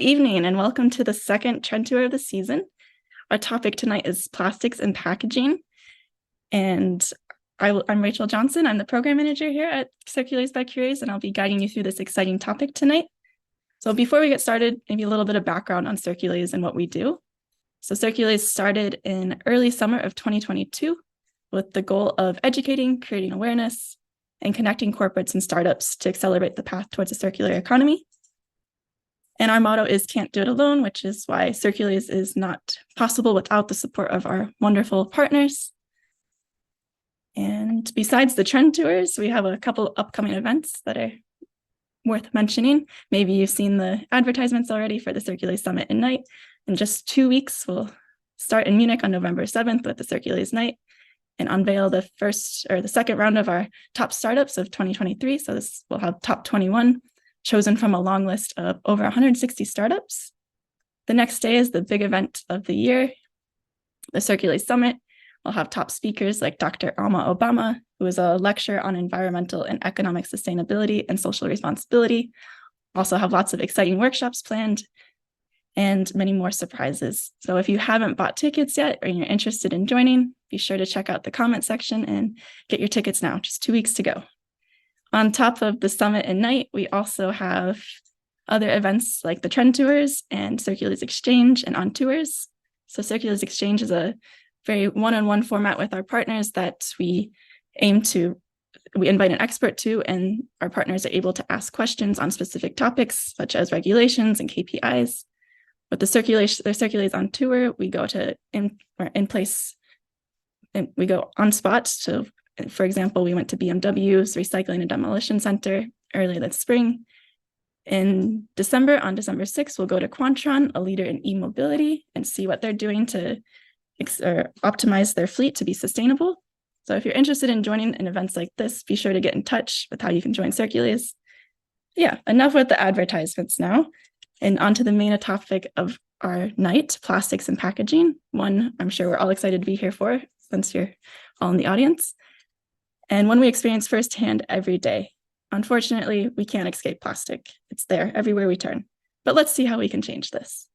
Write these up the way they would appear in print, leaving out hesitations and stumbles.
evening and welcome to the second trend tour of the season. Our topic tonight is plastics and packaging. And I'm Rachel Johnson. I'm the program manager here at CIRCULAZE by CURAZE, and I'll be guiding you through this exciting topic tonight. So before we get started, maybe a little bit of background on CIRCULAZE and what we do. So CIRCULAZE started in early summer of 2022 with the goal of educating, creating awareness, and connecting corporates and startups to accelerate the path towards a circular economy. And our motto is can't do it alone, which is why CIRCULAZE is not possible without the support of our wonderful partners. And besides the trend tours, we have a couple upcoming events that are worth mentioning. Maybe you've seen the advertisements already for the CIRCULAZE Summit and Night. In just 2 weeks, we'll start in Munich on November 7th with the CIRCULAZE Night and unveil the second round of our top startups of 2023. So we'll have top 21 chosen from a long list of over 160 startups. The next day is the big event of the year, the CIRCULAZE Summit. We'll have top speakers like Dr. Alma Obama, who is a lecturer on environmental and economic sustainability and social responsibility. Also have lots of exciting workshops planned and many more surprises. So if you haven't bought tickets yet or you're interested in joining, be sure to check out the comment section and get your tickets now, just 2 weeks to go. On top of the summit and night, we also have other events like the trend tours and CIRCULAZE Exchange and On Tours. So CIRCULAZE Exchange is a very one-on-one format with our partners that we invite an expert to, and our partners are able to ask questions on specific topics such as regulations and KPIs. With the CIRCULAZE On Tour, we go we go on spot. So for example, we went to BMW's Recycling and Demolition Center early this spring. In December, on December 6th, we'll go to Quantron, a leader in e-mobility, and see what they're doing to optimize their fleet to be sustainable. So if you're interested in joining in events like this, be sure to get in touch with how you can join CIRCULAZE. Yeah, enough with the advertisements now. And on to the main topic of our night, plastics and packaging. One I'm sure we're all excited to be here for, since you're all in the audience. And one we experience firsthand every day. Unfortunately, we can't escape plastic. It's there everywhere we turn. But let's see how we can change this.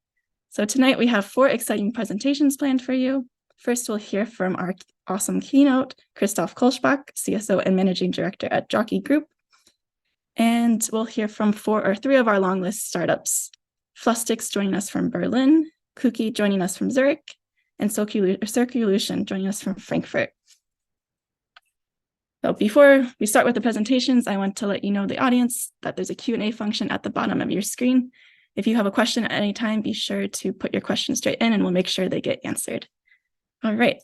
So tonight we have 4 exciting presentations planned for you. First, we'll hear from our awesome keynote, Christof Kölschbach, CSO and Managing Director at Jokey Group. And we'll hear from 3 of our long list startups, Flustics joining us from Berlin, Kooky joining us from Zurich, and Circulution joining us from Frankfurt. So before we start with the presentations, I want to let you know, the audience, that there's a Q&A function at the bottom of your screen. If you have a question at any time, be sure to put your question straight in and we'll make sure they get answered. All right,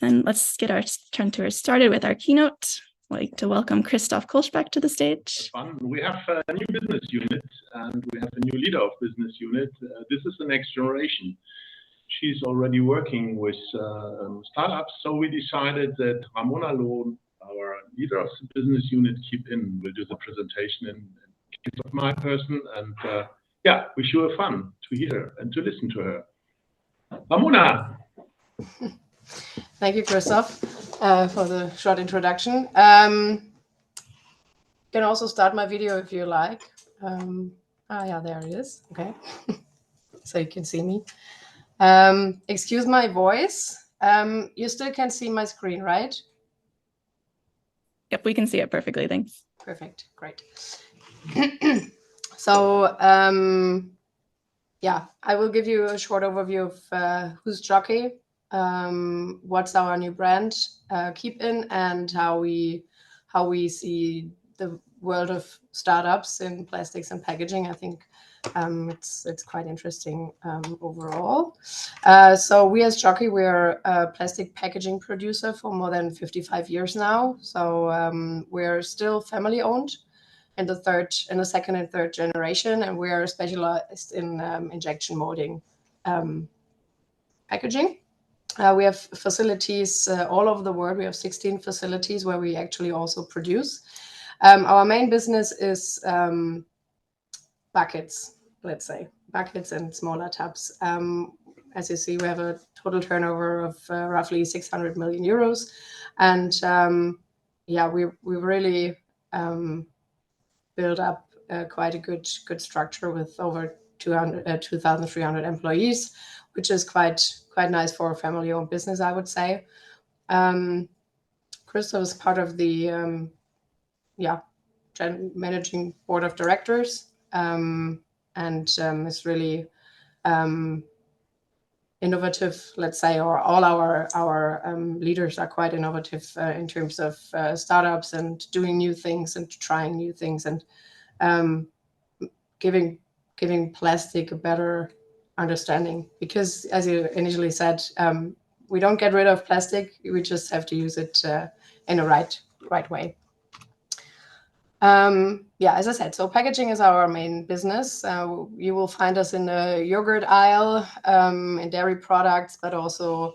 then let's get our trend tour started with our keynote. I'd like to welcome Christof Kölschbach to the stage. We have a new business unit and we have a new leader of business unit. This is the next generation. She's already working with startups, so we decided that Ramona, our leader of the business unit, will do the presentation in case of my person, and yeah, we sure have fun to hear and to listen to her. Ramona. Thank you, Christof, for the short introduction. You can also start my video if you like. Yeah, there it is. Okay, so you can see me. Excuse my voice. You still can see my screen, right? Yep, we can see it perfectly, thanks. Perfect, great. So, yeah, I will give you a short overview of who's Jokey, what's our new brand, Keep In, and how we see the world of startups in plastics and packaging. I think it's quite interesting overall. So we as Jokey, we're a plastic packaging producer for more than 55 years now. So we're still family owned in the second and third generation, and we are specialized in injection molding packaging. We have facilities all over the world. We have 16 facilities where we actually also produce. Our main business is buckets, let's say, buckets and smaller tubs. As you see, we have a total turnover of roughly 600 million euros. And yeah, we really build up quite a good structure with over 2,300 employees, which is quite nice for a family-owned business, I would say. Christof is part of the managing board of directors, and is really innovative, let's say, or all our leaders are quite innovative in terms of startups and doing new things and trying new things and giving plastic a better understanding. Because as you initially said, we don't get rid of plastic, we just have to use it in a right way. As I said, so packaging is our main business. You will find us in the yogurt aisle, in dairy products, but also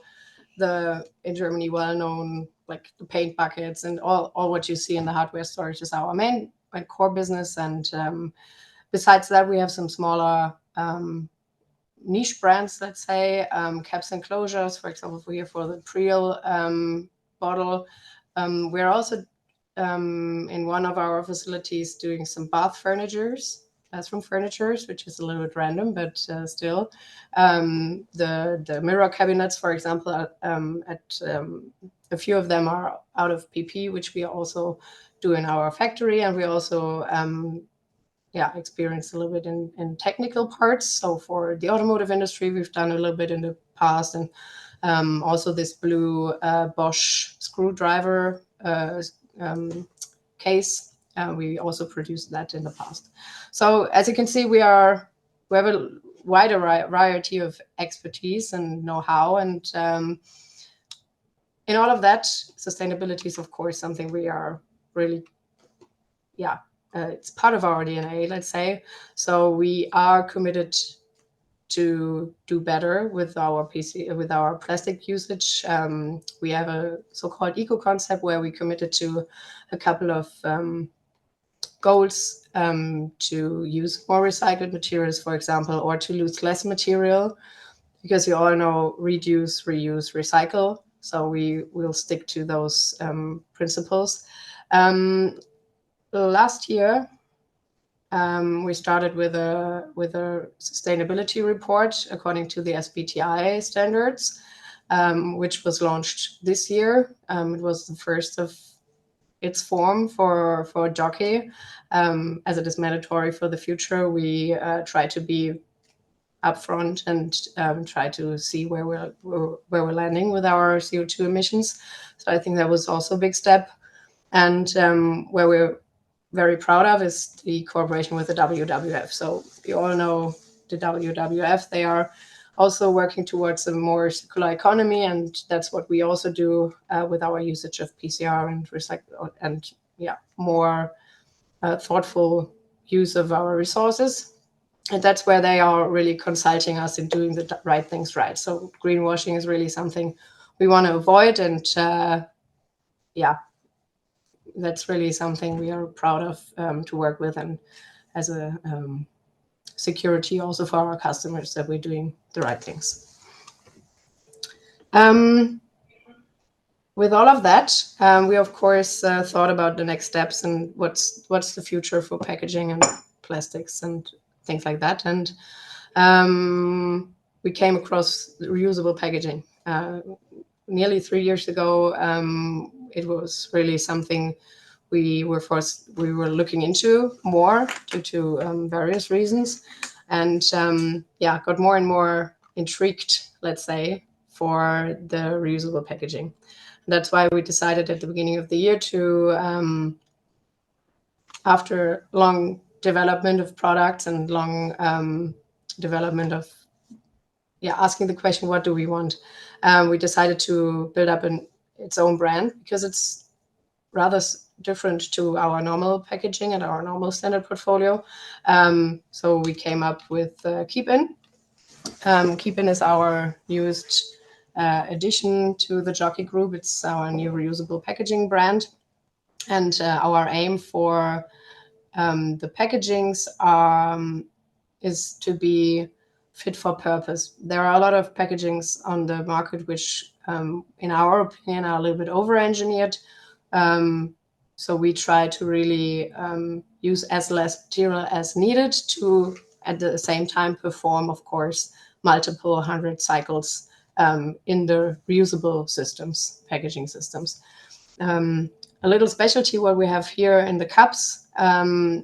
in Germany well-known, like the paint buckets and all what you see in the hardware stores is our main and core business. And besides that, we have some smaller niche brands, let's say, caps and closures, for example, here for the Priel bottle. We're also in one of our facilities doing some bathroom furnitures, which is a little bit random, but still. The mirror cabinets, for example, a few of them are out of PP, which we also do in our factory, and we also experience a little bit in technical parts. So for the automotive industry, we've done a little bit in the past, and also this blue Bosch screwdriver case. We also produced that in the past. So as you can see, we have a wider variety of expertise and know-how, and in all of that, sustainability is of course something we are really, it's part of our DNA, let's say. So we are committed to do better with our plastic usage. We have a so-called eco concept where we committed to a couple of goals, to use more recycled materials, for example, or to use less material, because you all know reduce, reuse, recycle. So we will stick to those principles. Last year, we started with a sustainability report according to the SBTi standards, which was launched this year. It was the first of its form for Jokey. As it is mandatory for the future, we try to be upfront and try to see where we're landing with our CO2 emissions. So I think that was also a big step. And where we're very proud of is the cooperation with the WWF. So you all know the WWF. They are also working towards a more circular economy, and that's what we also do with our usage of PCR and recycle and more thoughtful use of our resources. And that's where they are really consulting us in doing the right things right. So greenwashing is really something we want to avoid, and that's really something we are proud of to work with, and as a security also for our customers that we're doing the right things. With all of that, we of course thought about the next steps and what's the future for packaging and plastics and things like that. And we came across reusable packaging. Nearly 3 years ago, it was really something we were looking into more due to various reasons, and got more and more intrigued, let's say, for the reusable packaging. That's why we decided at the beginning of the year to, after long development of products and long development of asking the question, what do we want? We decided to build up its own brand, because it's rather different to our normal packaging and our normal standard portfolio. So we came up with Keep-In. Keep-In is our newest addition to the Jokey Group. It's our new reusable packaging brand. And our aim for the packagings is to be fit for purpose. There are a lot of packagings on the market which, in our opinion, are a little bit over-engineered. So we try to really use as less material as needed to at the same time perform, of course, multiple 100 cycles in the reusable systems, packaging systems. A little specialty what we have here in the cups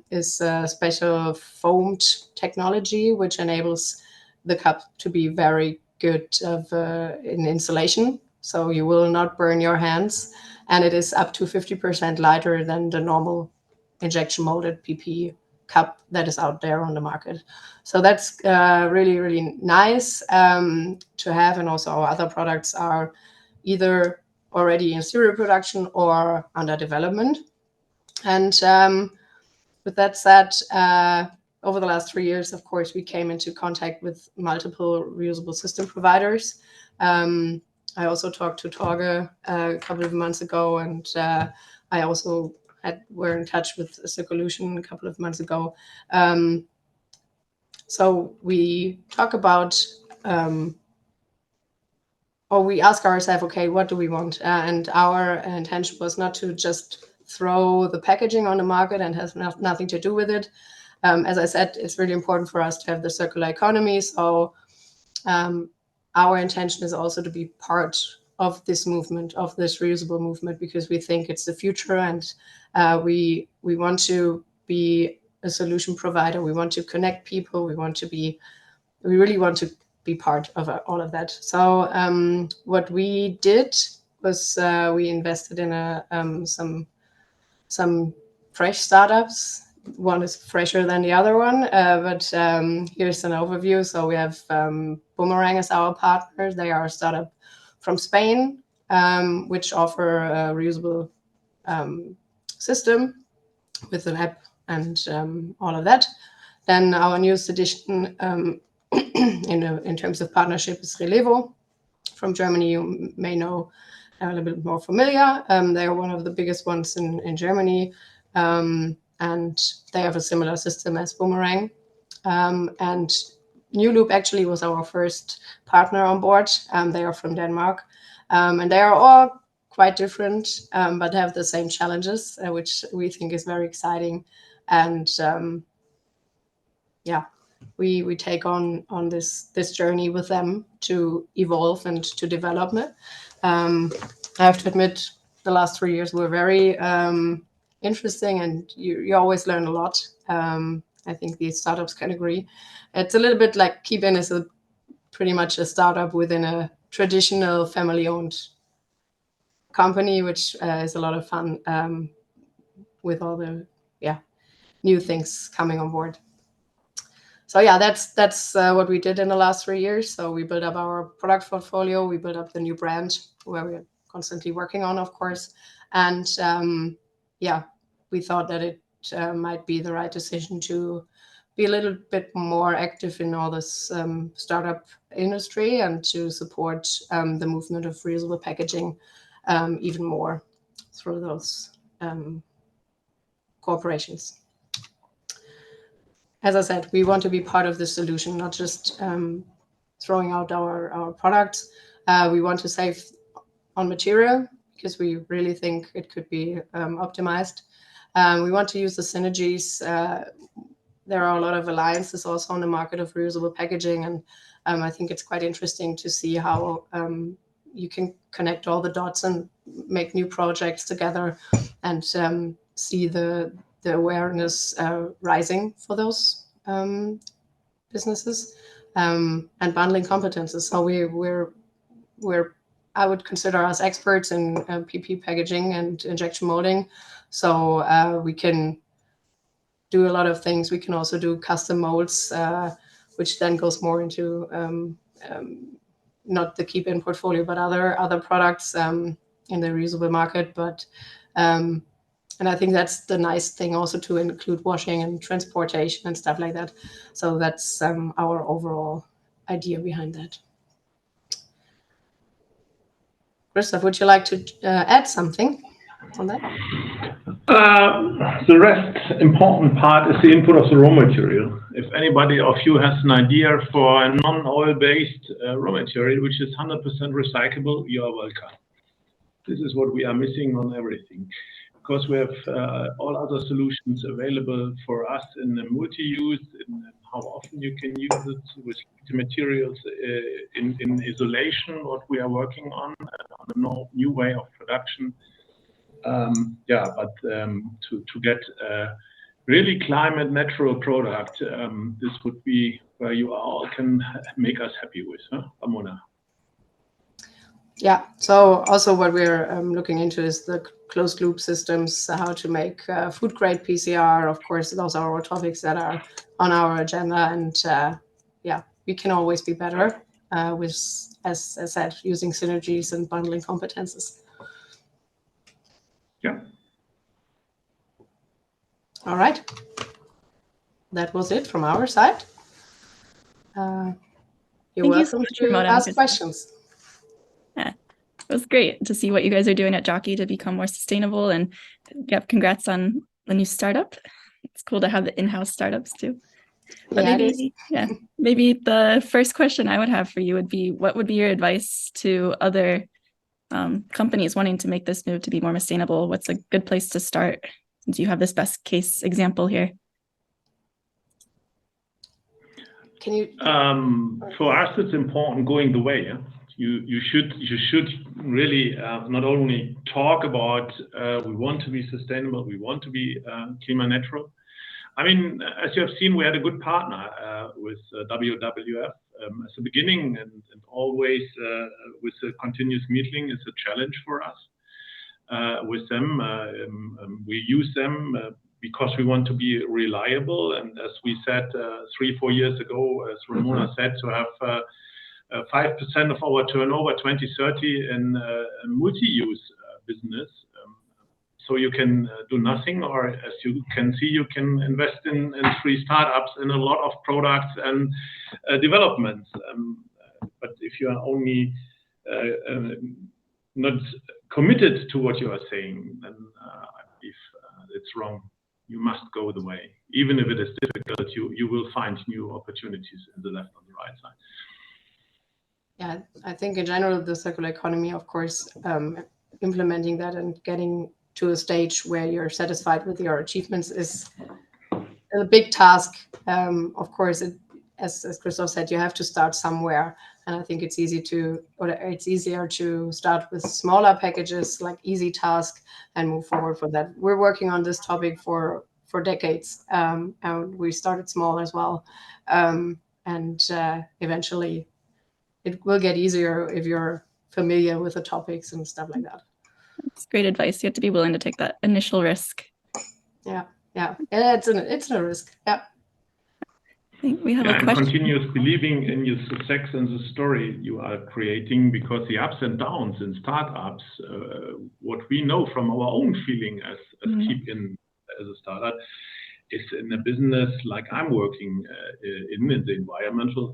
is a special foamed technology, which enables the cup to be very good in insulation. So you will not burn your hands. And it is up to 50% lighter than the normal injection molded PP cup that is out there on the market. So that's really, really nice to have. And also our other products are either already in serial production or under development. And with that said, over the last 3 years, of course, we came into contact with multiple reusable system providers. I also talked to Torge a couple of months ago, and I also were in touch with CIRCULAZE a couple of months ago. So we talk about, or we ask ourselves, okay, what do we want? And our intention was not to just throw the packaging on the market and has nothing to do with it. As I said, it's really important for us to have the circular economy. So our intention is also to be part of this movement, of this reusable movement, because we think it's the future, and we want to be a solution provider. We want to connect people. We really want to be part of all of that. So what we did was we invested in some fresh startups. One is fresher than the other one, but here's an overview. So we have Boomerang as our partner. They are a startup from Spain, which offer a reusable system with an app and all of that. Then our newest addition in terms of partnership is Relevo from Germany. You may know a little bit more familiar. They are one of the biggest ones in Germany. And they have a similar system as Boomerang. And New Loop actually was our first partner on board. They are from Denmark. And they are all quite different, but have the same challenges, which we think is very exciting. And yeah, we take on this journey with them to evolve and to develop it. I have to admit, the last 3 years were very interesting, and you always learn a lot. I think these startups can agree. It's a little bit like Keepin is pretty much a startup within a traditional family-owned company, which is a lot of fun with all the new things coming on board. So yeah, that's what we did in the last 3 years. So we built up our product portfolio, we built up the new brand where we're constantly working on, of course, and we thought that it might be the right decision to be a little bit more active in all this startup industry and to support the movement of reusable packaging even more through those corporations. As I said, we want to be part of the solution, not just throwing out our products. We want to save on material because we really think it could be optimized. We want to use the synergies. There are a lot of alliances also on the market of reusable packaging, and I think it's quite interesting to see how you can connect all the dots and make new projects together and see the awareness rising for those businesses and bundling competences. So we're I would consider us experts in PP packaging and injection molding. So we can do a lot of things. We can also do custom molds, which then goes more into not the Keep-In portfolio, but other products in the reusable market. But and I think that's the nice thing also to include washing and transportation and stuff like that. So that's our overall idea behind that. Christof, would you like to add something on that? The rest important part is the input of the raw material. If anybody of you has an idea for a non-oil-based raw material, which is 100% recyclable, you are welcome. This is what we are missing on everything. Because we have all other solutions available for us in the multi-use, in how often you can use it with the materials in isolation, what we are working on a new way of production. To get a really climate natural product, this would be where you all can make us happy with, huh, Ramona? Yeah, so also what we're looking into is the closed loop systems, how to make food grade PCR. Of course, those are all topics that are on our agenda, and we can always be better with, as I said, using synergies and bundling competences. Yeah. All right. That was it from our side. You're welcome to ask questions. Yeah, it was great to see what you guys are doing at Jokey to become more sustainable, and congrats on the new startup. It's cool to have the in-house startups too. But maybe the first question I would have for you would be, what would be your advice to other companies wanting to make this move to be more sustainable? What's a good place to start, since you have this best case example here? Can you? For us, it's important going the way. Yeah? You should really not only talk about we want to be sustainable, we want to be climate natural. I mean, as you have seen, we had a good partner with WWF at the beginning, and always with the continuous meeting is a challenge for us with them. We use them because we want to be reliable, and as we said 3-4 years ago, as Ramona said, to have 5% of our turnover 2030 in multi-use business. So you can do nothing, or as you can see, you can invest in 3 startups in a lot of products and developments. But if you are only not committed to what you are saying, then I believe it's wrong. You must go the way. Even if it is difficult, you will find new opportunities in the left and the right side. Yeah, I think in general, the circular economy, of course, implementing that and getting to a stage where you're satisfied with your achievements is a big task. Of course, as Christof said, you have to start somewhere. And I think it's easier to start with smaller packages, like easy task, and move forward for that. We're working on this topic for decades, and we started small as well. And eventually it will get easier if you're familiar with the topics and stuff like that. It's great advice. You have to be willing to take that initial risk. Yeah, it's a risk. Yeah. I think we have a question. And continuous believing in your success and the story you are creating, because the ups and downs in startups, what we know from our own feeling as Keep In as a startup, is in a business like I'm working in the environmental,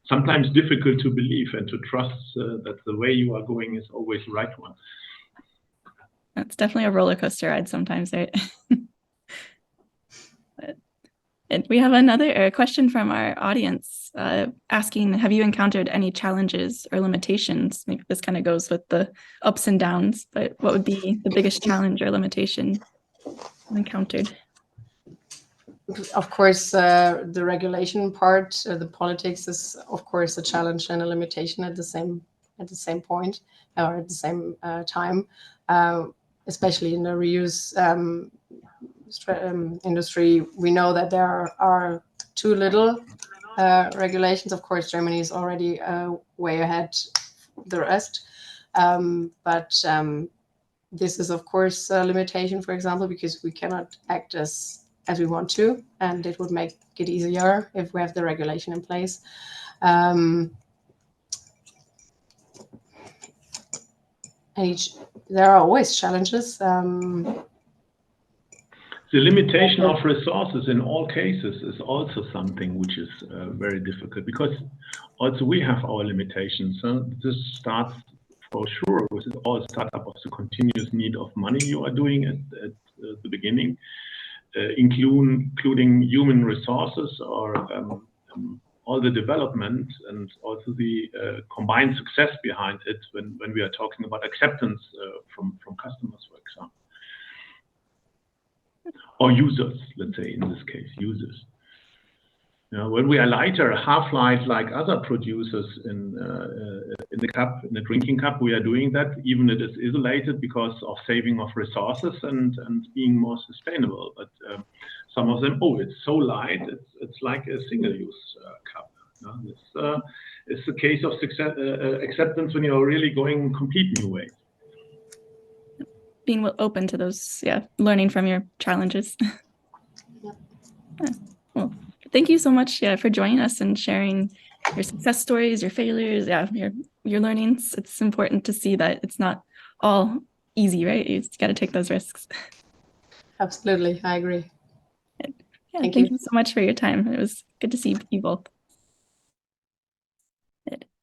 sometimes difficult to believe and to trust that the way you are going is always the right one. That's definitely a roller coaster ride sometimes, right? And we have another question from our audience asking, have you encountered any challenges or limitations? Maybe this kind of goes with the ups and downs, but what would be the biggest challenge or limitation encountered? Of course, the regulation part, the politics is, of course, a challenge and a limitation at the same point or at the same time, especially in the reuse industry. We know that there are too little regulations. Of course, Germany is already way ahead the rest, but this is, of course, a limitation, for example, because we cannot act as we want to, and it would make it easier if we have the regulation in place. There are always challenges. The limitation of resources in all cases is also something which is very difficult, because also we have our limitations. This starts for sure with all startup of the continuous need of money you are doing at the beginning, including human resources or all the development, and also the combined success behind it when we are talking about acceptance from customers, for example. Or users, let's say in this case, users. When we are lighter, half-light like other producers in the cup, in the drinking cup, we are doing that. Even it is isolated because of saving of resources and being more sustainable. But some of them, oh, it's so light, it's like a single-use cup. This is the case of success, acceptance when you're really going complete new ways. Being open to those, learning from your challenges. Well, thank you so much, for joining us and sharing your success stories, your failures, your learnings. It's important to see that it's not all easy, right? You just got to take those risks. Absolutely, I agree. Thank you so much for your time. It was good to see you both.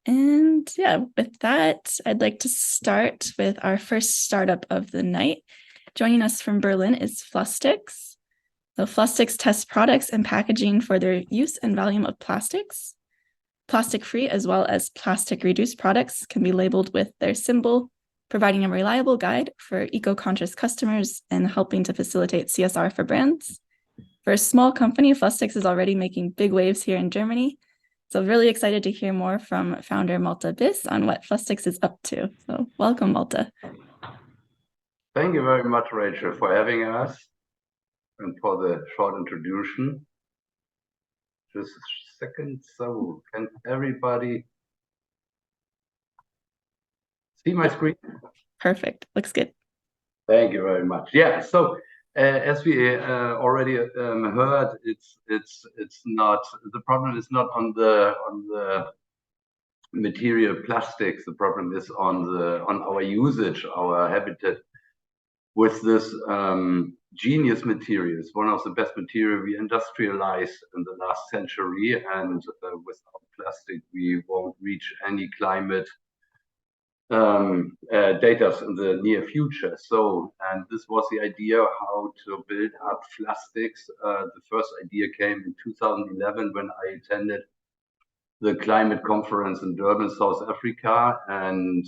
And with that, I'd like to start with our first startup of the night. Joining us from Berlin is Flustics. So Flustics tests products and packaging for their use and volume of plastics. Plastic-free as well as plastic-reduced products can be labeled with their symbol, providing a reliable guide for eco-conscious customers and helping to facilitate CSR for brands. For a small company, Flustics is already making big waves here in Germany. So really excited to hear more from founder Malte Biss on what Flustics is up to. So welcome, Malte. Thank you very much, Rachel, for having us and for the short introduction. Just a second. So can everybody see my screen? Perfect. Looks good. Thank you very much. Yeah. So as we already heard, it's not, the problem is not on the material plastics. The problem is on our usage, our habitat with this genius materials, one of the best material we industrialized in the last century, and without plastic we won't reach any climate data in the near future. So, and this was the idea how to build up Flustics. The first idea came in 2011 when I attended the climate conference in Durban, South Africa. And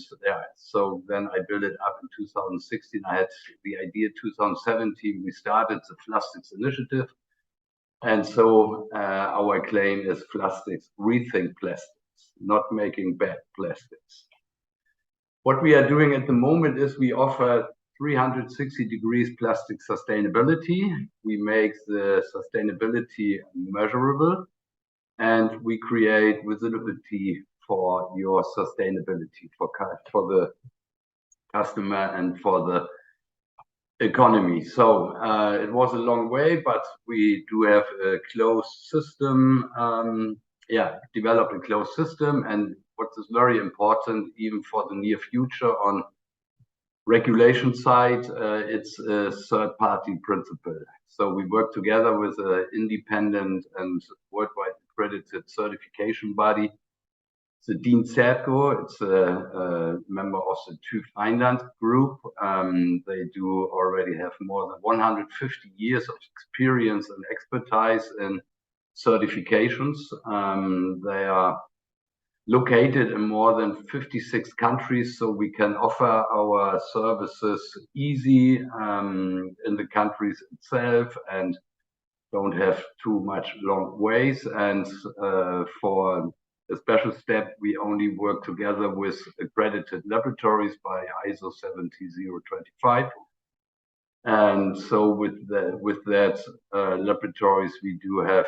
so then I built it up in 2016. I had the idea 2017, we started the Flustics initiative. And so our claim is Flustics, rethink plastics, not making bad plastics. What we are doing at the moment is we offer 360 degrees plastic sustainability. We make the sustainability measurable, and we create visibility for your sustainability for the customer and for the economy. So it was a long way, but we do have a closed system, develop a closed system. And what is very important, even for the near future on regulation side, it's a third-party principle. So we work together with an independent and worldwide accredited certification body. The DIN CERCO, it's a member of the TÜV Rheinland group. They do already have more than 150 years of experience and expertise in certifications. They are located in more than 56 countries, so we can offer our services easy in the countries itself and don't have too much long ways. And for a special step, we only work together with accredited laboratories by ISO 17025. And so with that laboratories, we do have,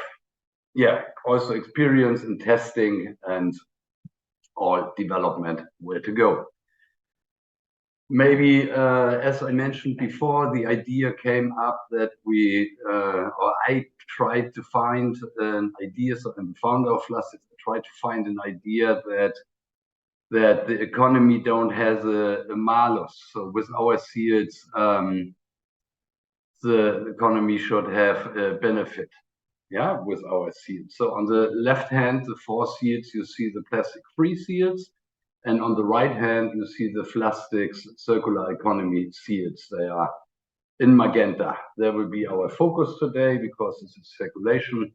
also experience in testing and all development where to go. Maybe, as I mentioned before, the idea came up that I tried to find an idea, so I'm the founder of Flustics, tried to find an idea that the economy don't have a malus. So with our seals, the economy should have a benefit, with our seals. So on the left hand, the 4 seals, you see the plastic-free seals. And on the right hand, you see the Flustics circular economy seals. They are in magenta. There will be our focus today because it's a circulation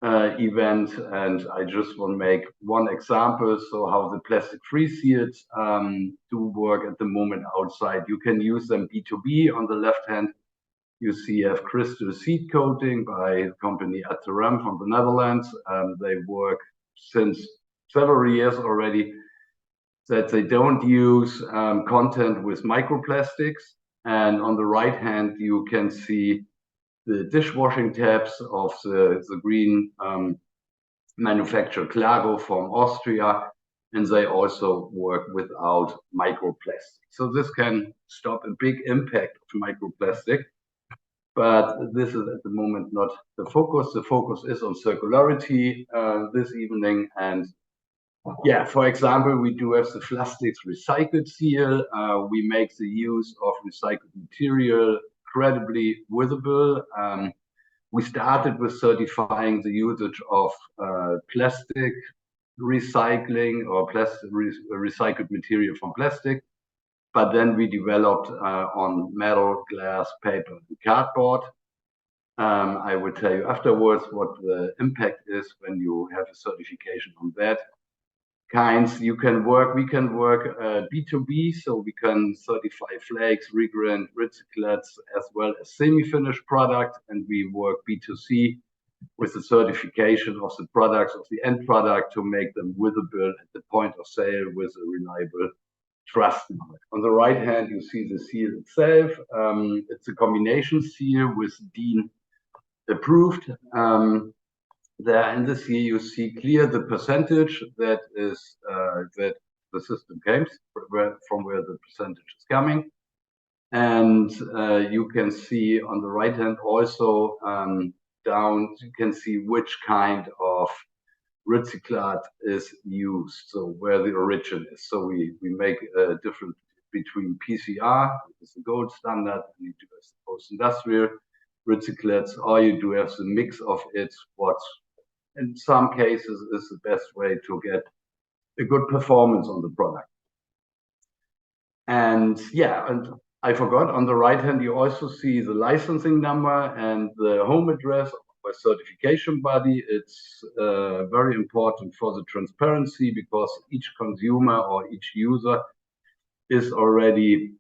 event. And I just want to make one example. So how the plastic-free seals do work at the moment outside. You can use them B2B on the left hand You see you have crystal seed coating by the company Atteram from the Netherlands. They work since several years already that they don't use content with microplastics. And on the right hand, you can see the dishwashing tabs of the green manufacturer Claro from Austria, and they also work without microplastics. So this can stop a big impact of microplastic, but this is at the moment not the focus. The focus is on circularity this evening. And yeah, for example, we do have the plastics recycled seal. We make the use of recycled material incredibly visible. We started with certifying the usage of plastic recycling or plastic recycled material from plastic, but then we developed on metal, glass, paper, and cardboard. I will tell you afterwards what the impact is when you have a certification on that. We can work B2B, so we can certify flakes, regrind, recyclates, as well as semi-finished product, and we work B2C with the certification of the products, of the end product, to make them visible at the point of sale with a reliable trust mark. On the right hand, you see the seal itself. It's a combination seal with DIN approved. There in this here you see clear the percentage that is that the system comes from where the percentage is coming, and you can see on the right hand also down you can see which kind of recyclate is used, so where the origin is. So we make a difference between PCR, which is the gold standard, and you do as the post-industrial recyclates, or you do have the mix of it, what in some cases is the best way to get a good performance on the product. And yeah, and I forgot, on the right hand you also see the licensing number and the home address of our certification body. It's very important for the transparency, because each consumer or each user is already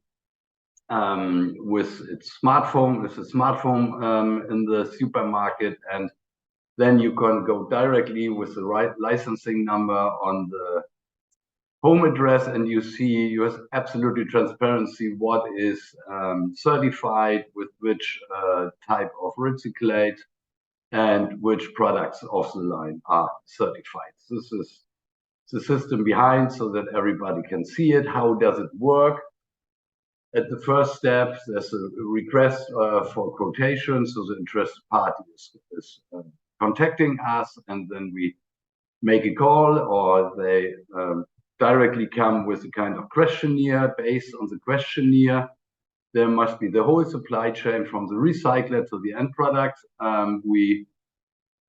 with a smartphone in the supermarket, and then you can go directly with the right licensing number on the home address, and you see you have absolutely transparency what is certified with which type of recyclate and which products of the line are certified. This is the system behind, so that everybody can see it. How does it work? At the first step, there's a request for quotation, so the interested party is contacting us, and then we make a call, or they directly come with a kind of questionnaire. Based on the questionnaire, there must be the whole supply chain from the recycler to the end product.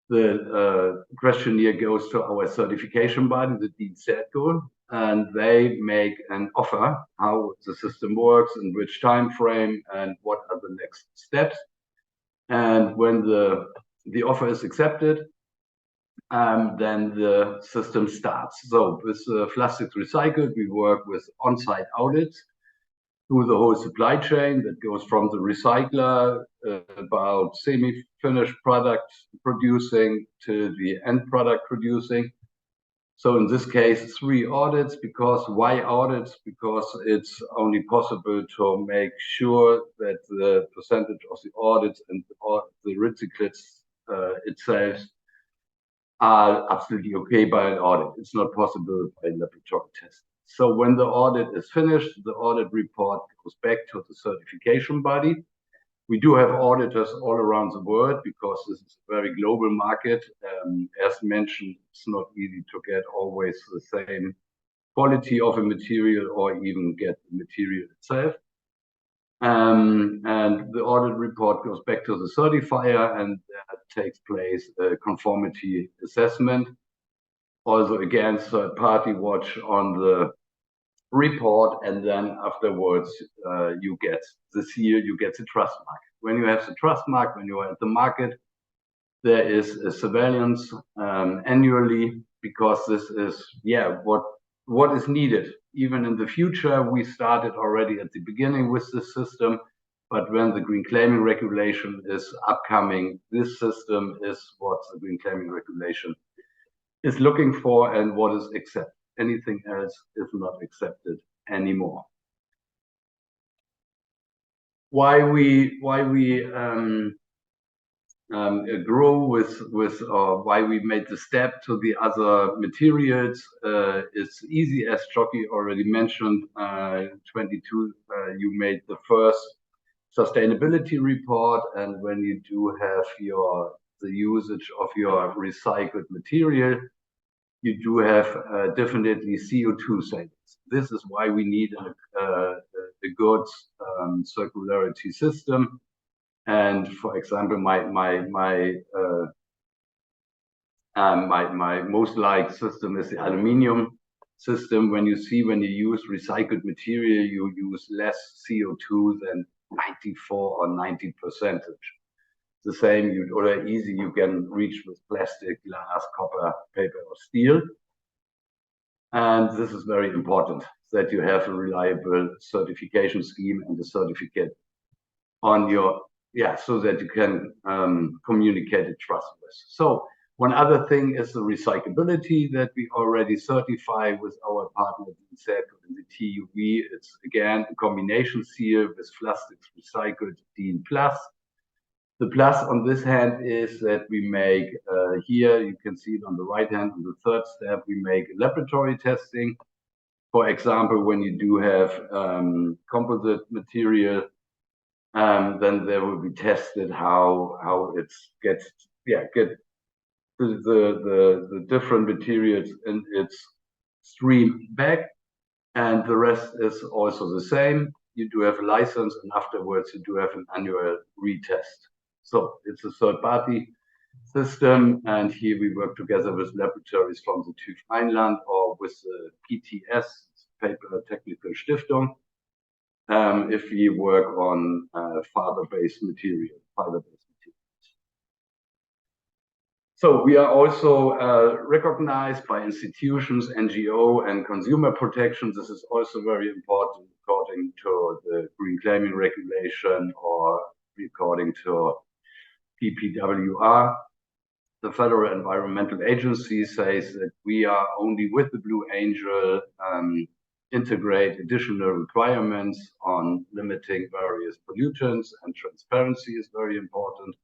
The questionnaire goes to our certification body, the CIRCULAZE, and they make an offer how the system works, in which time frame, and what are the next steps. And when the offer is accepted, then the system starts. So with plastics recycled, we work with on-site audits through the whole supply chain that goes from the recycler about semi-finished product producing to the end product producing. So in this case, 3 audits. Because why audits? Because it's only possible to make sure that the percentage of the audits and the recyclates itself are absolutely okay by an audit. It's not possible by laboratory testing. So when the audit is finished, the audit report goes back to the certification body. We do have auditors all around the world, because this is a very global market. As mentioned, it's not easy to get always the same quality of a material, or even get the material itself. And the audit report goes back to the certifier, and takes place a conformity assessment. Also, again, third-party watch on the report, and then afterwards you get the seal, you get the trust mark. When you have the trust mark, when you are at the market, there is a surveillance annually, because this is what is needed. Even in the future, we started already at the beginning with the system. But when the green claiming regulation is upcoming, this system is what the green claiming regulation is looking for and what is accepted. Anything else is not accepted anymore. Why we grow with or why we made the step to the other materials is easy, as Jokey already mentioned. 22, you made the first sustainability report, and when you do have the usage of your recycled material, you do have definitely CO2 savings. This is why we need a good circularity system. And for example, my most liked system is the aluminium system. When you use recycled material, you use less CO2 than 94 or 90%. The same you can reach with plastic, glass, copper, paper, or steel. And this is very important that you have a reliable certification scheme and a certificate on your, so that you can communicate it trustworthy. So one other thing is the recyclability that we already certify with our partner in CIRCULAZE, in the TUV. It's again a combination seal with plastics recycled DIN+. The plus on this hand is that we make, here you can see it on the right hand, on the third step, we make laboratory testing. For example, when you do have composite material, then there will be tested how it gets the different materials in its stream back, and the rest is also the same. You do have a license, and afterwards you do have an annual retest. So it's a third-party system, and here we work together with laboratories from the TÜV Rheinland or with the PTS, Paper Technical Stiftung, if we work on fiber-based material. So we are also recognized by institutions, NGO, and consumer protection. This is also very important according to the green claiming regulation or according to PPWR. The Federal Environmental Agency says that we are only with the Blue Angel integrate additional requirements on limiting various pollutants, and transparency is very important.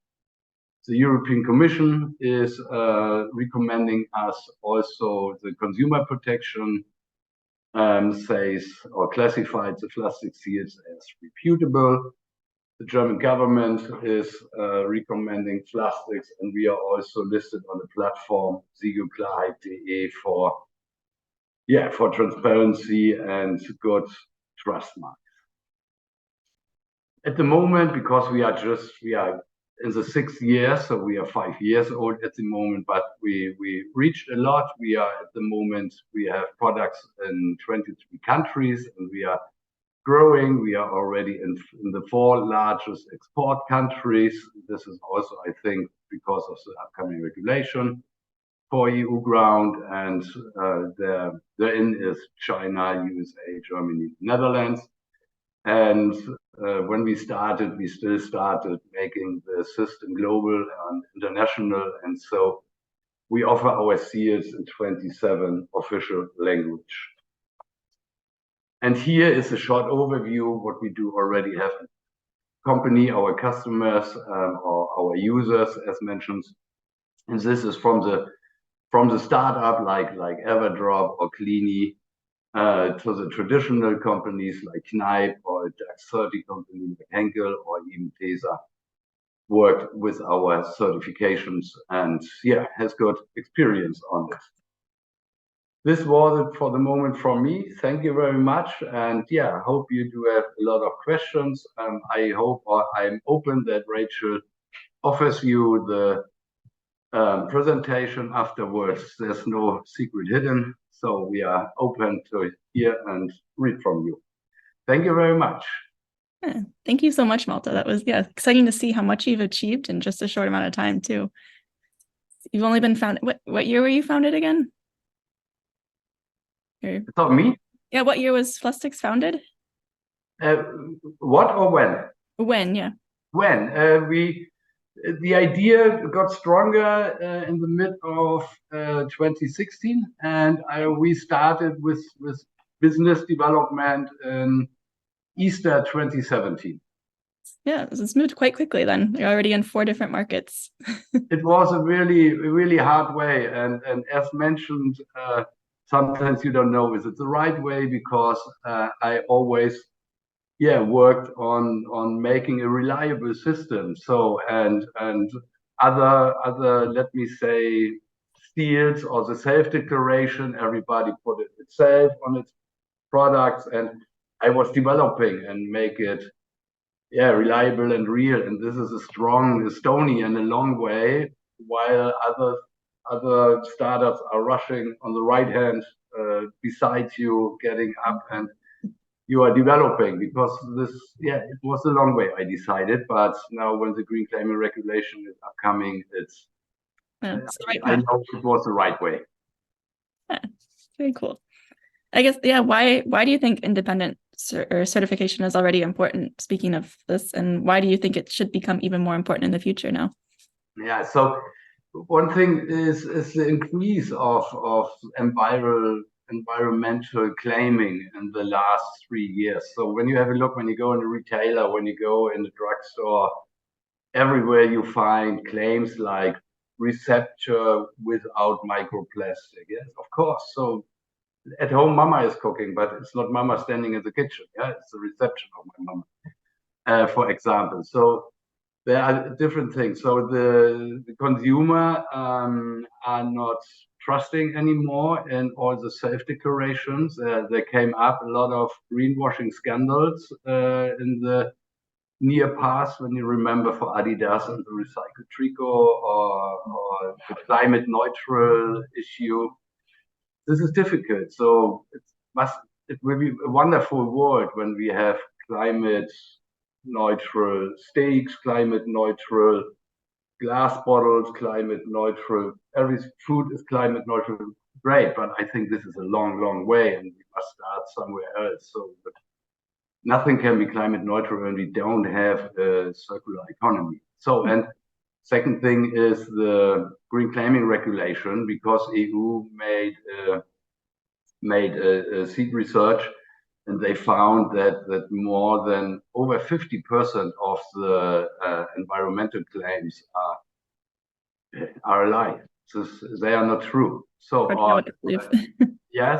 The European Commission is recommending us also the consumer protection says or classified the plastic seals as reputable. The German government is recommending plastics, and we are also listed on the platform CIRCULAZE for transparency and good trust marks. At the moment, because we are in the 6th year, so we are 5 years old at the moment, but we reached a lot. We are at the moment, we have products in 23 countries, and we are growing. We are already in the 4 largest export countries. This is also, I think, because of the upcoming regulation for EU ground, and therein is China, USA, Germany, Netherlands. And when we started, we still started making the system global and international, and so we offer our seals in 27 official languages. And here is a short overview of what we do already have in the company, our customers, or our users, as mentioned. And this is from the startup like Everdrop or Cleany, to the traditional companies like Knipe or a DAX 30 company like Henkel or even Tesa, worked with our certifications and has got experience on this. This was it for the moment from me. Thank you very much, and I hope you do have a lot of questions. I hope, or I'm open that Rachel offers you the presentation afterwards. There's no secret hidden, so we are open to hear and read from you. Thank you very much. Thank you so much, Malte. That was exciting to see how much you've achieved in just a short amount of time too. You've only been founded. What year were you founded again? It's not me. Yeah, what year was Plastics founded? What or when? When, yeah. When the idea got stronger in the mid of 2016, and we started with business development in Easter 2017. Yeah, it's moved quite quickly then. You're already in 4 different markets. It was a really hard way, and as mentioned, sometimes you don't know is it the right way, because I always worked on making a reliable system. So and other let me say seals or the self-declaration, everybody put it itself on its products, and I was developing and make it reliable and real. And this is a strong Estonian and a long way, while other startups are rushing on the right hand beside you, getting up, and you are developing, because this, it was a long way, I decided. But now when the green claiming regulation is upcoming, it's the right I path. know it was the right way. Yeah, very cool. I guess, why do you think independent certification is already important, speaking of this, and why do you think it should become even more important in the future now? Yeah, so one thing is the increase of environmental claiming in the last 3 years. So when you have a look, when you go in a retailer, when you go in the drugstore, everywhere you find claims like receptor without microplastic. Yes, of course. So at home, mama is cooking, but it's not mama standing in the kitchen. Yeah, it's the reception of my mama, for example. So there are different things. So the consumer are not trusting anymore in all the self-declarations. There came up a lot of greenwashing scandals in the near past, when you remember, for Adidas and the recycled tricot, or the climate neutral issue. This is difficult. So it will be a wonderful world when we have climate neutral steaks, climate neutral glass bottles, climate neutral, every food is climate neutral. Great, but I think this is a long way, and we must start somewhere else. So nothing can be climate neutral when we don't have a circular economy. So, and second thing is the green claiming regulation, because EU made a seed research, and they found that more than over 50% of the environmental claims are a lie. So they are not true. So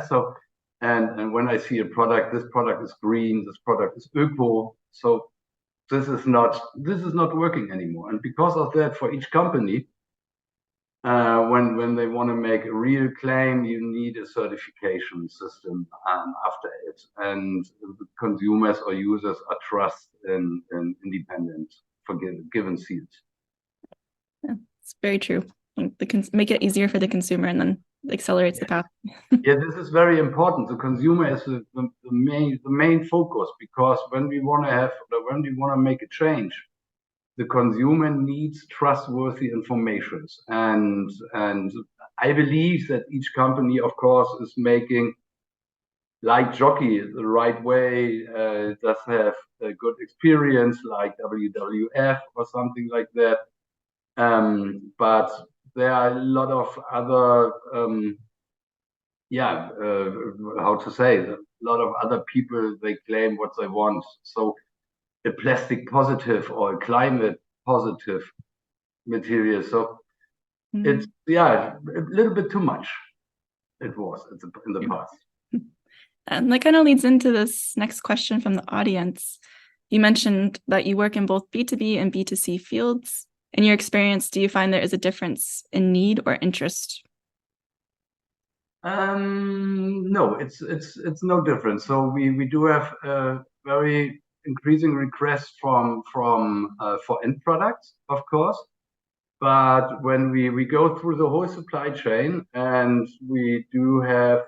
so and when I see a product, this product is green, this product is eco, so this is not working anymore. And because of that, for each company, when they want to make a real claim, you need a certification system after it, and the consumers or users are trust in independent for given seals. Yeah, it's very true. Make it easier for the consumer, and then accelerates the path. Yeah, this is very important. The consumer is the main focus, because when we want to make a change, the consumer needs trustworthy information. And I believe that each company, of course, is making, like Jokey, the right way, does have a good experience, like WWF or something like that. But there are a lot of other, how to say, a lot of other people, they claim what they want. So a plastic positive or a climate positive material. So it's a little bit too much. It was in the past. And that kind of leads into this next question from the audience. You mentioned that you work in both B2B and B2C fields. In your experience, do you find there is a difference in need or interest? No, it's no different. So we do have very increasing requests for end products, of course. But when we go through the whole supply chain, and we do have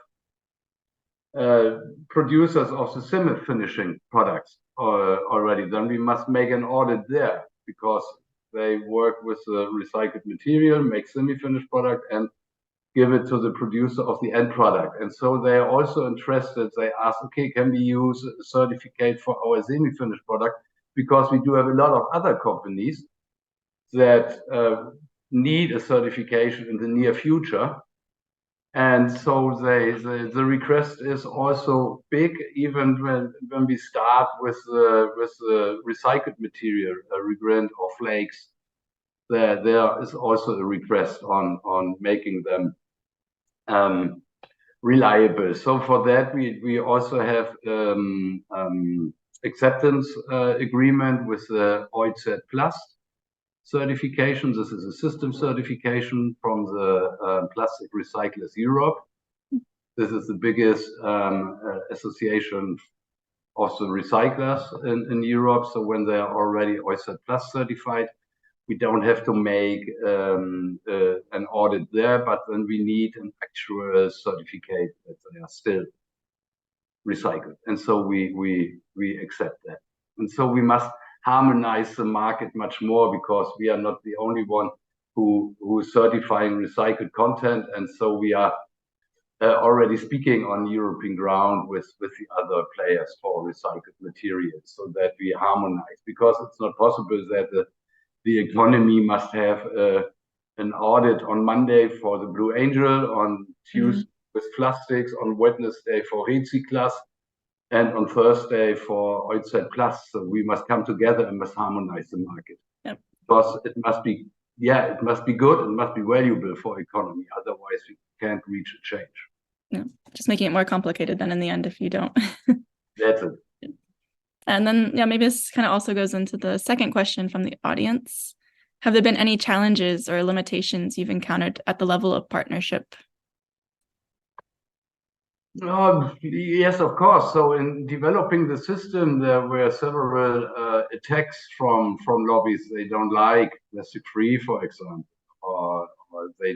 producers of the semi-finishing products already, then we must make an audit there, because they work with the recycled material, make semi-finished product, and give it to the producer of the end product. And so they are also interested. They ask, okay, can we use a certificate for our semi-finished product? because we do have a lot of other companies that need a certification in the near future. And so the request is also big, even when we start with the recycled material, regrant or flakes. There is also a request on making them reliable. So for that, we also have acceptance agreement with the OIZ Plus certification. This is a system certification from the Plastic Recyclers Europe. This is the biggest association of the recyclers in Europe. So when they are already OIZ Plus certified, we don't have to make an audit there, but then we need an actual certificate that they are still recycled. And so we accept that. And so we must harmonize the market much more, because we are not the only one who is certifying recycled content. And so we are already speaking on European ground with the other players for recycled materials, so that we harmonize, because it's not possible that the economy must have an audit on Monday for the Blue Angel, on Tuesday with plastics, on Wednesday for Recyclas, and on Thursday for OIZ Plus. So we must come together and must harmonize the market. Yep. Because it must be good, it must be valuable for economy. Otherwise, we can't reach a change. Yeah, just making it more complicated then in the end if you don't. That's it. And then, yeah, maybe this kind of also goes into the second question from the audience. Have there been any challenges or limitations you've encountered at the level of partnership? Yes, of course. So in developing the system, there were several attacks from lobbies. They don't like plastic-free, for example, or they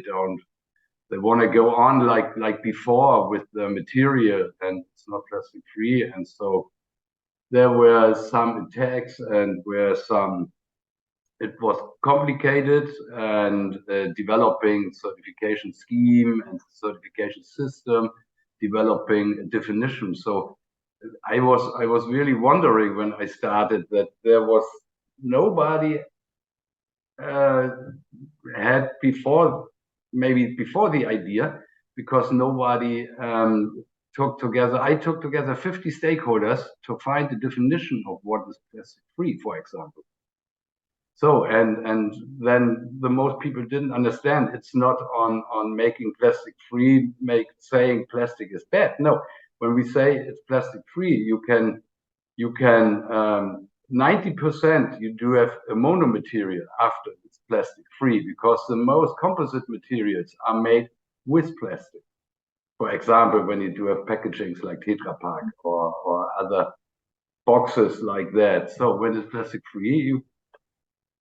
want to go on like before with the material, and it's not plastic-free. And so there were some attacks, and it was complicated, and developing certification scheme and certification system, developing a definition. So I was really wondering when I started that there was nobody had before the idea, because nobody took together 50 stakeholders to find the definition of what is plastic free, for example. So and then the most people didn't understand. It's not on making plastic free, saying plastic is bad. No, when we say it's plastic free, you can 90% you do have a monomaterial after it's plastic free, because the most composite materials are made with plastic. For example, when you do have packagings like Tetra Pak or other boxes like that. So when it's plastic free,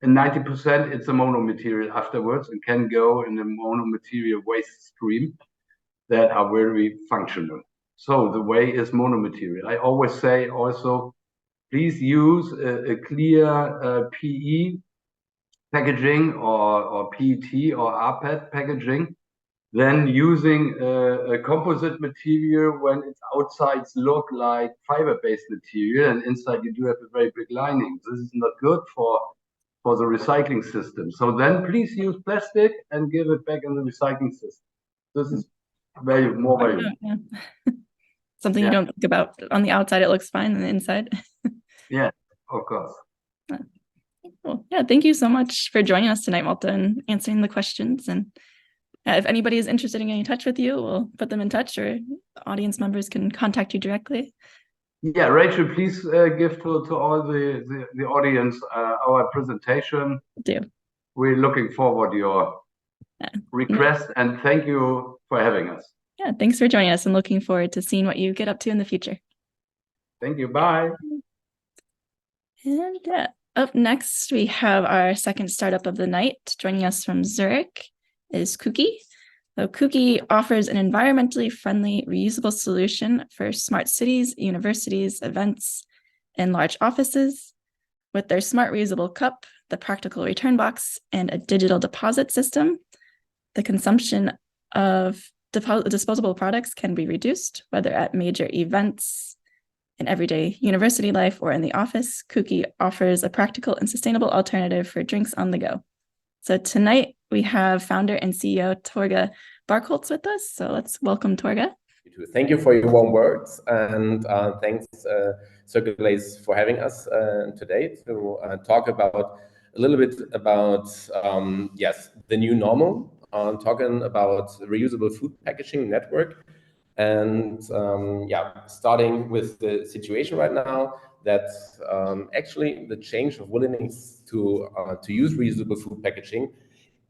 in 90% it's a monomaterial afterwards, and can go in a monomaterial waste stream that are very functional. So the way is monomaterial. I always say also, please use a clear PE packaging or PET or rPET packaging, then using a composite material when it's outside look like fiber-based material, and inside you do have a very big lining. This is not good for the recycling system. So then please use plastic and give it back in the recycling system. This is more valuable. Yeah. Something you don't think about. On the outside, it looks fine, on the inside. Yeah, of course. Cool. Yeah, thank you so much for joining us tonight, Malte, and answering the questions. And if anybody is interested in getting in touch with you, we'll put them in touch, or audience members can contact you directly. Yeah, Rachel, please give to all the audience our presentation. Do. We're looking forward to your request, and thank you for having us. Yeah, thanks for joining us, and looking forward to seeing what you get up to in the future. Thank you. Bye. And up next, we have our second startup of the night. Joining us from Zurich is Kooky. So Kooky offers an environmentally friendly, reusable solution for smart cities, universities, events, and large offices. With their smart reusable cup, the practical return box, and a digital deposit system, the consumption of disposable products can be reduced, whether at major events, In everyday university life or in the office, Kooky offers a practical and sustainable alternative for drinks on the go. So tonight we have founder and CEO Torge Barkholtz with us. So let's welcome Torge. Thank you for your warm words, and thanks CIRCULAZE for having us today to talk about a little bit about the new normal, talking about reusable food packaging network, and starting with the situation right now that actually the change of willingness to use reusable food packaging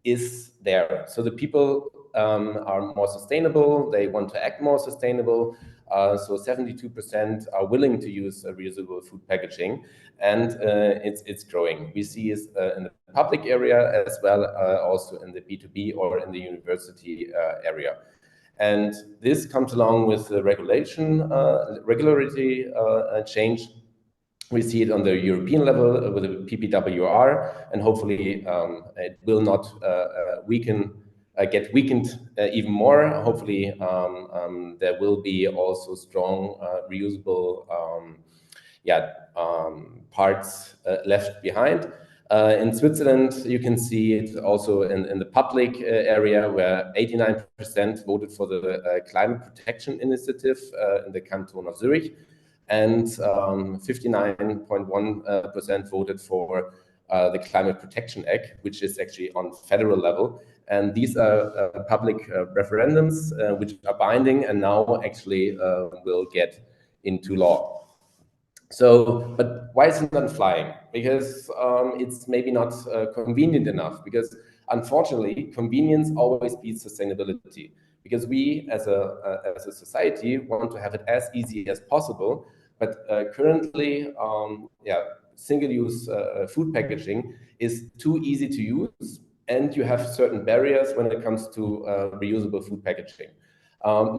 is there. So the people are more sustainable, they want to act more sustainable. So 72% are willing to use reusable food packaging, and it's growing. We see it in the public area as well, also in the B2B or in the university area. And this comes along with the regulatory change. We see it on the European level with the PPWR, and hopefully it will not get weakened even more. Hopefully there will be also strong reusable parts left behind. In Switzerland, you can see it also in the public area, where 89% voted for the climate protection initiative in the canton of Zurich, and 59.1% voted for the Climate Protection Act, which is actually on federal level. And these are public referendums which are binding and now actually will get into law. So, but why is it not flying? Because it's maybe not convenient enough, because unfortunately, convenience always beats sustainability. Because we as a society want to have it as easy as possible, but currently, single-use food packaging is too easy to use, and you have certain barriers when it comes to reusable food packaging.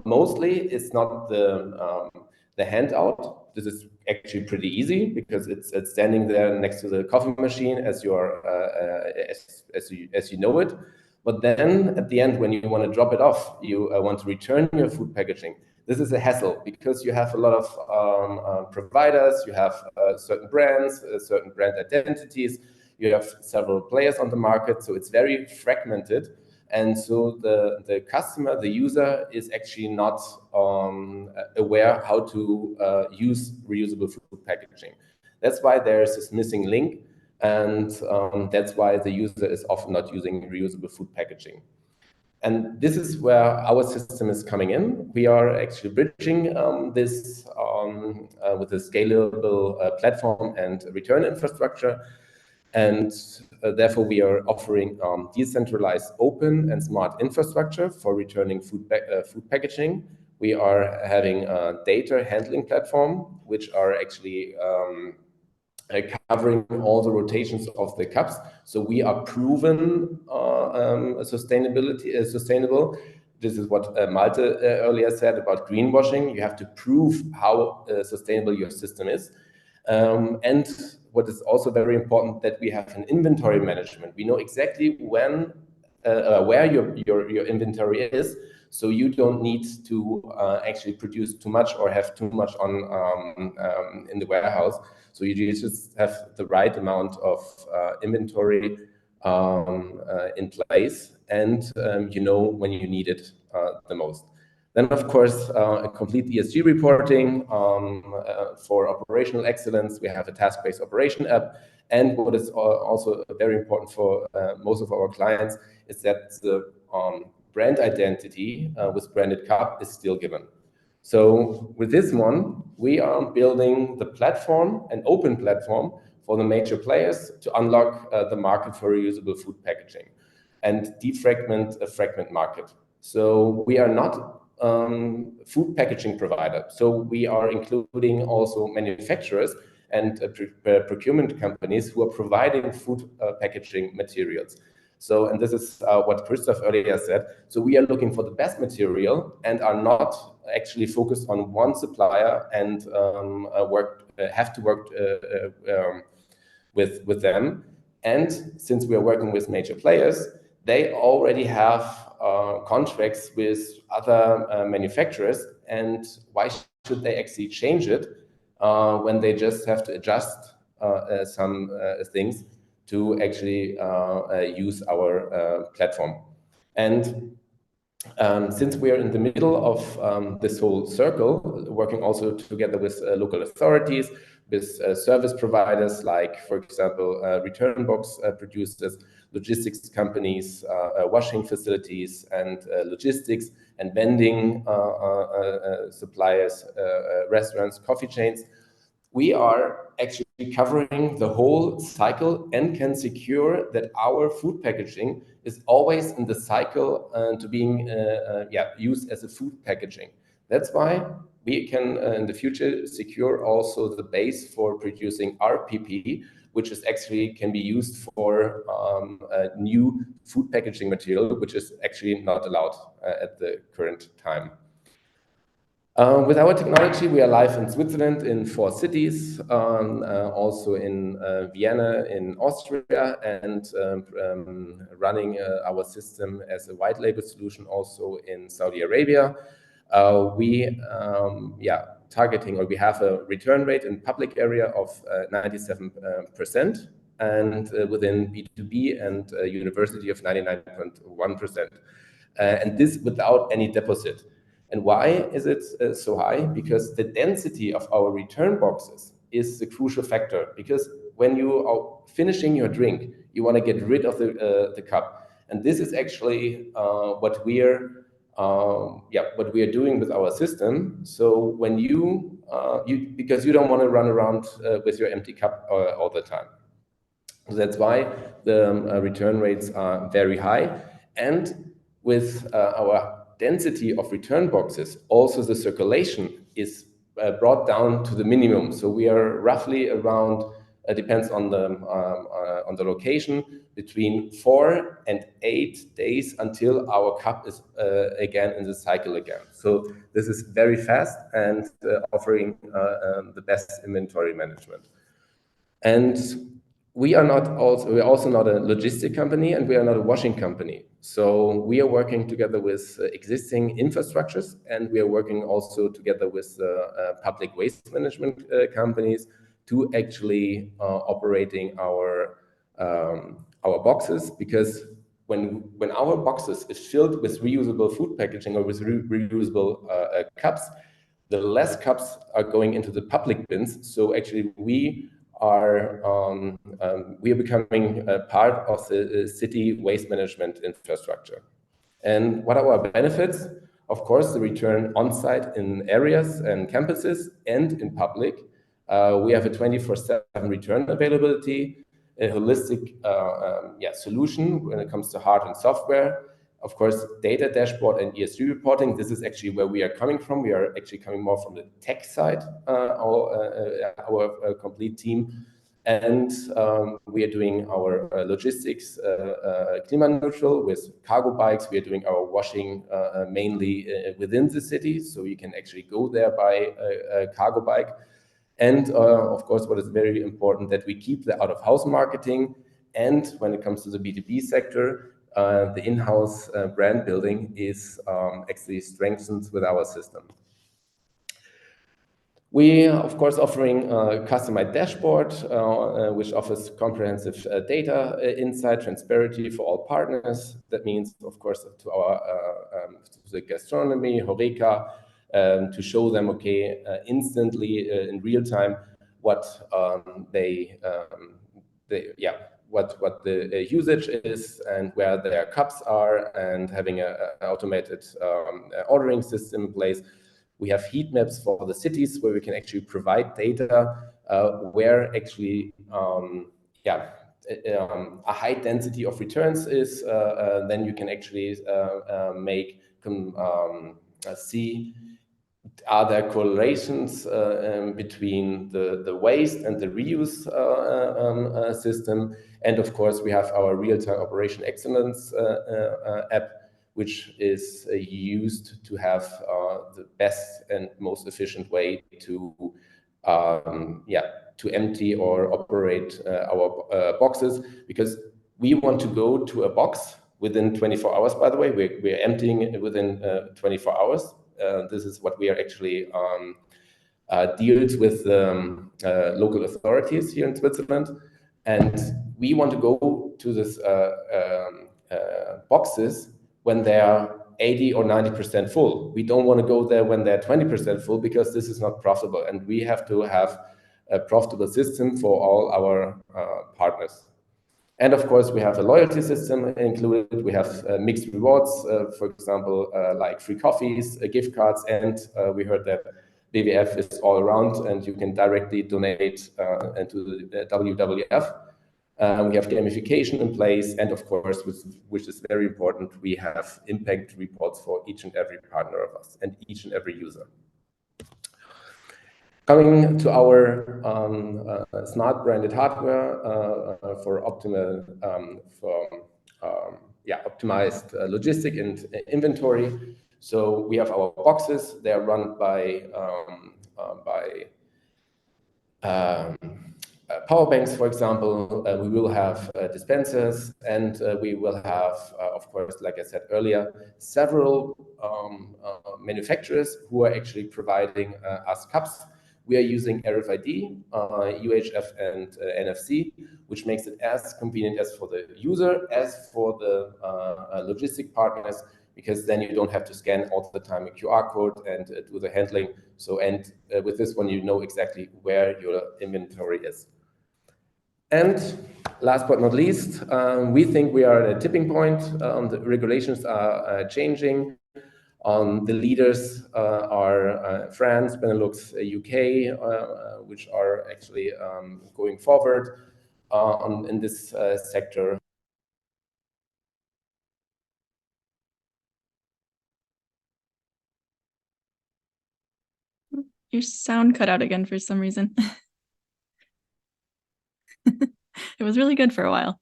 Mostly, it's not the handout. This is actually pretty easy because it's standing there next to the coffee machine as you know it. But then at the end, when you want to drop it off, you want to return your food packaging. This is a hassle because you have a lot of providers, you have certain brands, certain brand identities, you have several players on the market, so it's very fragmented. And so the customer, the user, is actually not aware how to use reusable food packaging. That's why there's this missing link, and that's why the user is often not using reusable food packaging. And this is where our system is coming in. We are actually bridging this with a scalable platform and return infrastructure. And therefore, we are offering decentralized, open, and smart infrastructure for returning food packaging. We are having a data handling platform, which are actually covering all the rotations of the cups. So we are proven sustainable. This is what Malte earlier said about greenwashing. You have to prove how sustainable your system is. And what is also very important, that we have an inventory management. We know exactly when, where your inventory is, so you don't need to actually produce too much or have too much on in the warehouse. So you just have the right amount of inventory in place, and you know when you need it the most. Then, of course, a complete ESG reporting for operational excellence. We have a task-based operation app. And what is also very important for most of our clients is that the brand identity with branded cup is still given. So with this one, we are building the platform, an open platform for the major players to unlock the market for reusable food packaging and defragment a fragment market. So we are not food packaging provider. So we are including also manufacturers and procurement companies who are providing food packaging materials. So, and this is what Christof earlier said. So we are looking for the best material and are not actually focused on one supplier and have to work with them. And since we are working with major players, they already have contracts with other manufacturers, and why should they actually change it when they just have to adjust some things to actually use our platform. And since we are in the middle of this whole circle, working also together with local authorities, with service providers like, for example, return box producers, logistics companies, washing facilities, and logistics and vending suppliers, restaurants, coffee chains, we are actually covering the whole cycle and can secure that our food packaging is always in the cycle to being used as a food packaging. That's why we can in the future secure also the base for producing RPP, which is actually can be used for a new food packaging material, which is actually not allowed at the current time. With our technology, we are live in Switzerland in 4 cities, also in Vienna in Austria, and running our system as a white label solution also in Saudi Arabia. We have a return rate in public area of 97%, and within B2B and university of 99.1%. And this without any deposit. And why is it so high? Because the density of our return boxes is the crucial factor. Because when you are finishing your drink, you want to get rid of the cup, and this is actually what we are doing with our system. So when because you don't want to run around with your empty cup all the time. So that's why the return rates are very high, and with our density of return boxes, also the circulation is brought down to the minimum. So we are roughly around, depends on the location, between 4 and 8 days until our cup is again in the cycle again. So this is very fast and offering the best inventory management. And we are also not a logistic company, and we are not a washing company. So we are working together with existing infrastructures, and we are working also together with public waste management companies to actually operating our boxes. Because when our boxes is filled with reusable food packaging or with reusable cups, the less cups are going into the public bins. So actually we are becoming a part of the city waste management infrastructure. And what are our benefits? Of course, the return on-site in areas and campuses and in public. We have a 24/7 return availability, a holistic solution when it comes to hard and software. Of course, data dashboard and ESG reporting. This is actually where we are coming from. We are actually coming more from the tech side, our complete team. And we are doing our logistics climate neutral with cargo bikes. We are doing our washing mainly within the city. So you can actually go there by a cargo bike. And of course, what is very important, that we keep the out-of-house marketing. And when it comes to the B2B sector, the in-house brand building is actually strengthened with our system. We are, of course, offering a customized dashboard, which offers comprehensive data insight, transparency for all partners. That means, of course, to our to the gastronomy, HoReCa, to show them, instantly in real time what what the usage is and where their cups are, and having an automated ordering system in place. We have heat maps for the cities where we can actually provide data where actually a high density of returns is. Then you can actually see, are there correlations between the waste and the reuse system. And of course, we have our real-time operation excellence app, which is used to have the best and most efficient way to empty or operate our boxes, because we want to go to a box within 24 hours. By the way, we're emptying it within 24 hours. This is what we are actually deals with local authorities here in Switzerland. And we want to go to this boxes when they are 80 or 90% full. We don't want to go there when they're 20% full, because this is not profitable. And we have to have a profitable system for all our partners. And of course, we have a loyalty system included. We have mixed rewards, for example, like free coffees, gift cards, and we heard that BWF is all around and you can directly donate into the WWF. We have gamification in place, and of course, which is very important, we have impact reports for each and every partner of us and each and every user. Coming to our smart branded hardware for optimal, optimized logistic and inventory. So we have our boxes. They are run by power banks, for example. We will have dispensers, and we will have, of course, like I said earlier, several manufacturers who are actually providing us cups. We are using RFID, UHF, and NFC, which makes it as convenient as for the user, as for the logistic partners, because then you don't have to scan all the time a QR code and do the handling. So, and with this one, you know exactly where your inventory is. And last but not least, we think we are at a tipping point. The regulations are changing. The leaders are France, Benelux, UK, which are actually going forward in this sector. Your sound cut out again for some reason. It was really good for a while.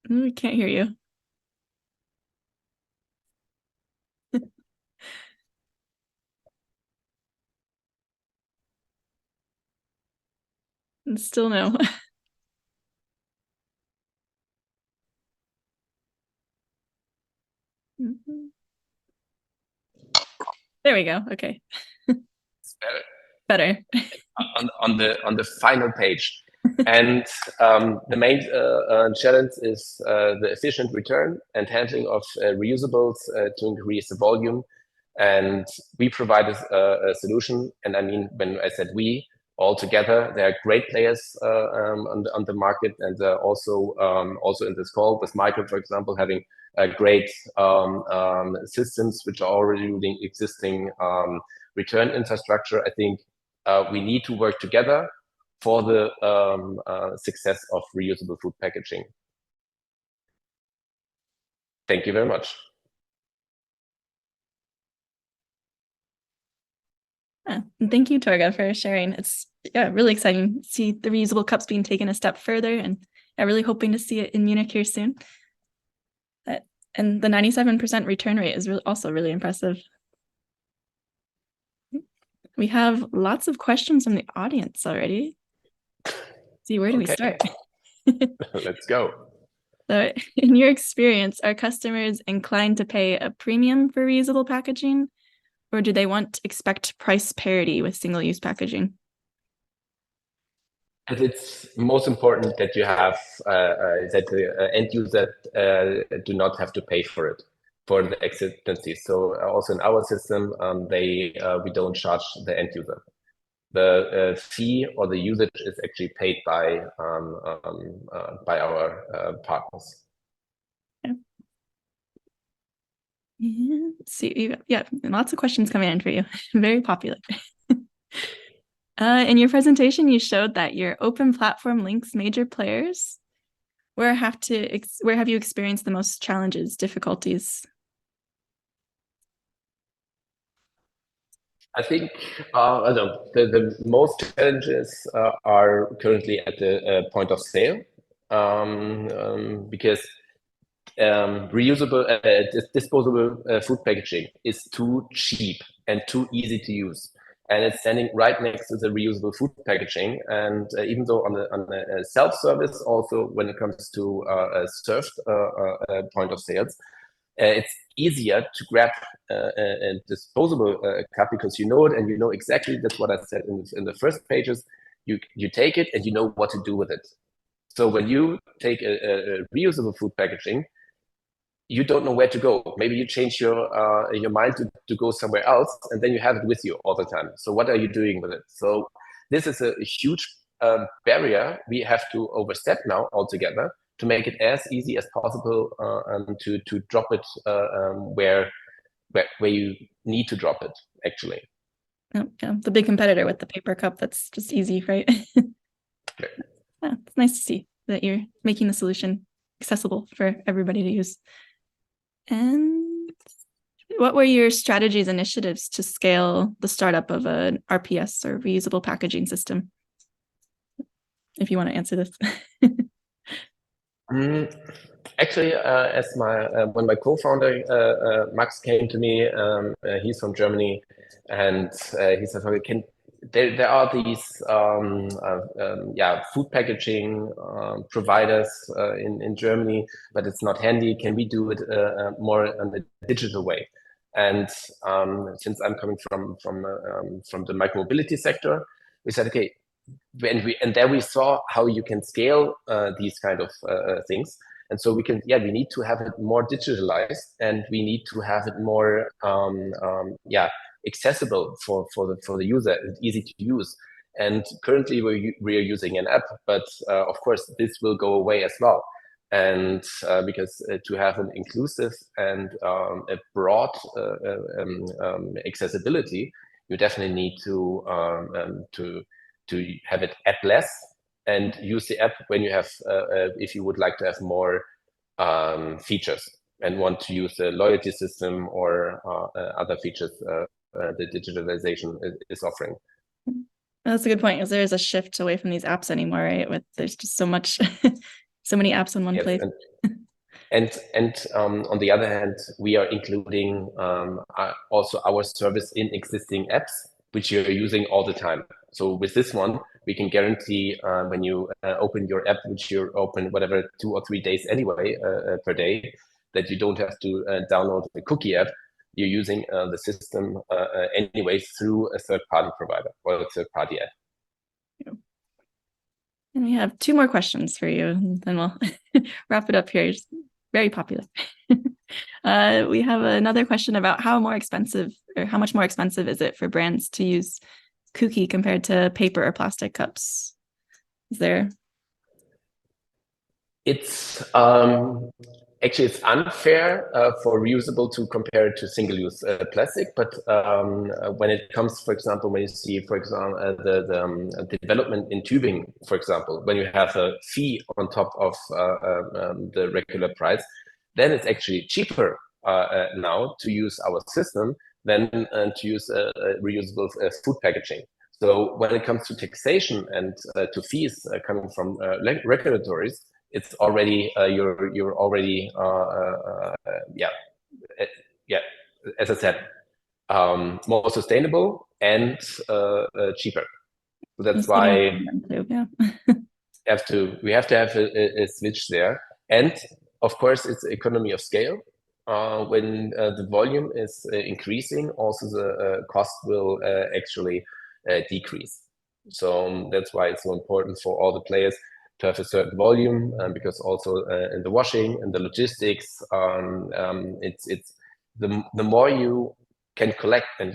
We can't hear you. And still no. There we go. Okay. It's better. on the final page. And the main challenge is the efficient return and handling of reusables to increase the volume. And we provide a solution. And I mean, when I said we, all together, there are great players on the market, and also in this call with Michael, for example, having great systems which are already using existing return infrastructure. I think we need to work together for the success of reusable food packaging. Thank you very much. And thank you, Torga, for sharing. It's really exciting to see the reusable cups being taken a step further, and really hoping to see it in Munich here soon. And the 97% return rate is also really impressive. We have lots of questions from the audience already. See, where do we start? Let's go. So, in your experience, are customers inclined to pay a premium for reusable packaging, or do they expect price parity with single-use packaging? And it's most important that you have that the end user do not have to pay for it, for the acceptancy. So also in our system, we don't charge the end user. The fee or the usage is actually paid by our partners. Yeah, let's see. Yeah, lots of questions coming in for you. Very popular. In your presentation, you showed that your open platform links major players. Where have you experienced the most challenges, difficulties? I think the most challenges are currently at the point of sale, because reusable, disposable food packaging is too cheap and too easy to use, and it's standing right next to the reusable food packaging. And even though on the self-service, also when it comes to served point of sales, it's easier to grab a disposable cup because you know it, and you know exactly, that's what I said in the first pages. You take it and you know what to do with it. So when you take a reusable food packaging, you don't know where to go. Maybe you change your mind to go somewhere else, and then you have it with you all the time. So what are you doing with it? So this is a huge barrier we have to overstep now altogether to make it as easy as possible to drop it where you need to drop it, actually. Yeah, the big competitor with the paper cup, that's just easy, right? Yeah, it's nice to see that you're making the solution accessible for everybody to use. And what were your strategies, initiatives to scale the startup of an RPS or reusable packaging system? If you want to answer this. Actually, as when my co-founder Max came to me, he's from Germany, and he said, "Okay, there are these food packaging providers in Germany, but it's not handy. Can we do it more in a digital way?" And since I'm coming from the micromobility sector, we said, okay, and there we saw how you can scale these kind of things. And so we need to have it more digitalized, and we need to have it more accessible for the user. It's easy to use. And currently we are using an app, but of course this will go away as well. And because to have an inclusive and a broad accessibility, you definitely need to have it app-less and use the app when you have, if you would like to have more features and want to use the loyalty system or other features the digitalization is offering. That's a good point, because there is a shift away from these apps anymore, right? There's just so much, so many apps in one place. And on the other hand, we are including also our service in existing apps, which you're using all the time. So with this one, we can guarantee when you open your app, which you open whatever 2 or 3 days anyway per day, that you don't have to download the cookie app. You're using the system anyway through a third-party provider or a third-party app. Yeah. And we have 2 more questions for you, and then we'll wrap it up here. It's very popular. We have another question about how much more expensive is it for brands to use cookie compared to paper or plastic cups? Is there? It's actually it's unfair for reusable to compare it to single-use plastic, but when it comes, for example, when you see, for example, the development in tubing, for example, when you have a fee on top of the regular price, then it's actually cheaper now to use our system than to use reusable food packaging. So when it comes to taxation and to fees coming from regulatories, it's already you're already as I said, more sustainable and cheaper. So that's why we have to have a switch there. And of course, it's economy of scale. When the volume is increasing, also the cost will actually decrease. So that's why it's so important for all the players to have a certain volume, because also in the washing and the logistics, it's the more you can collect and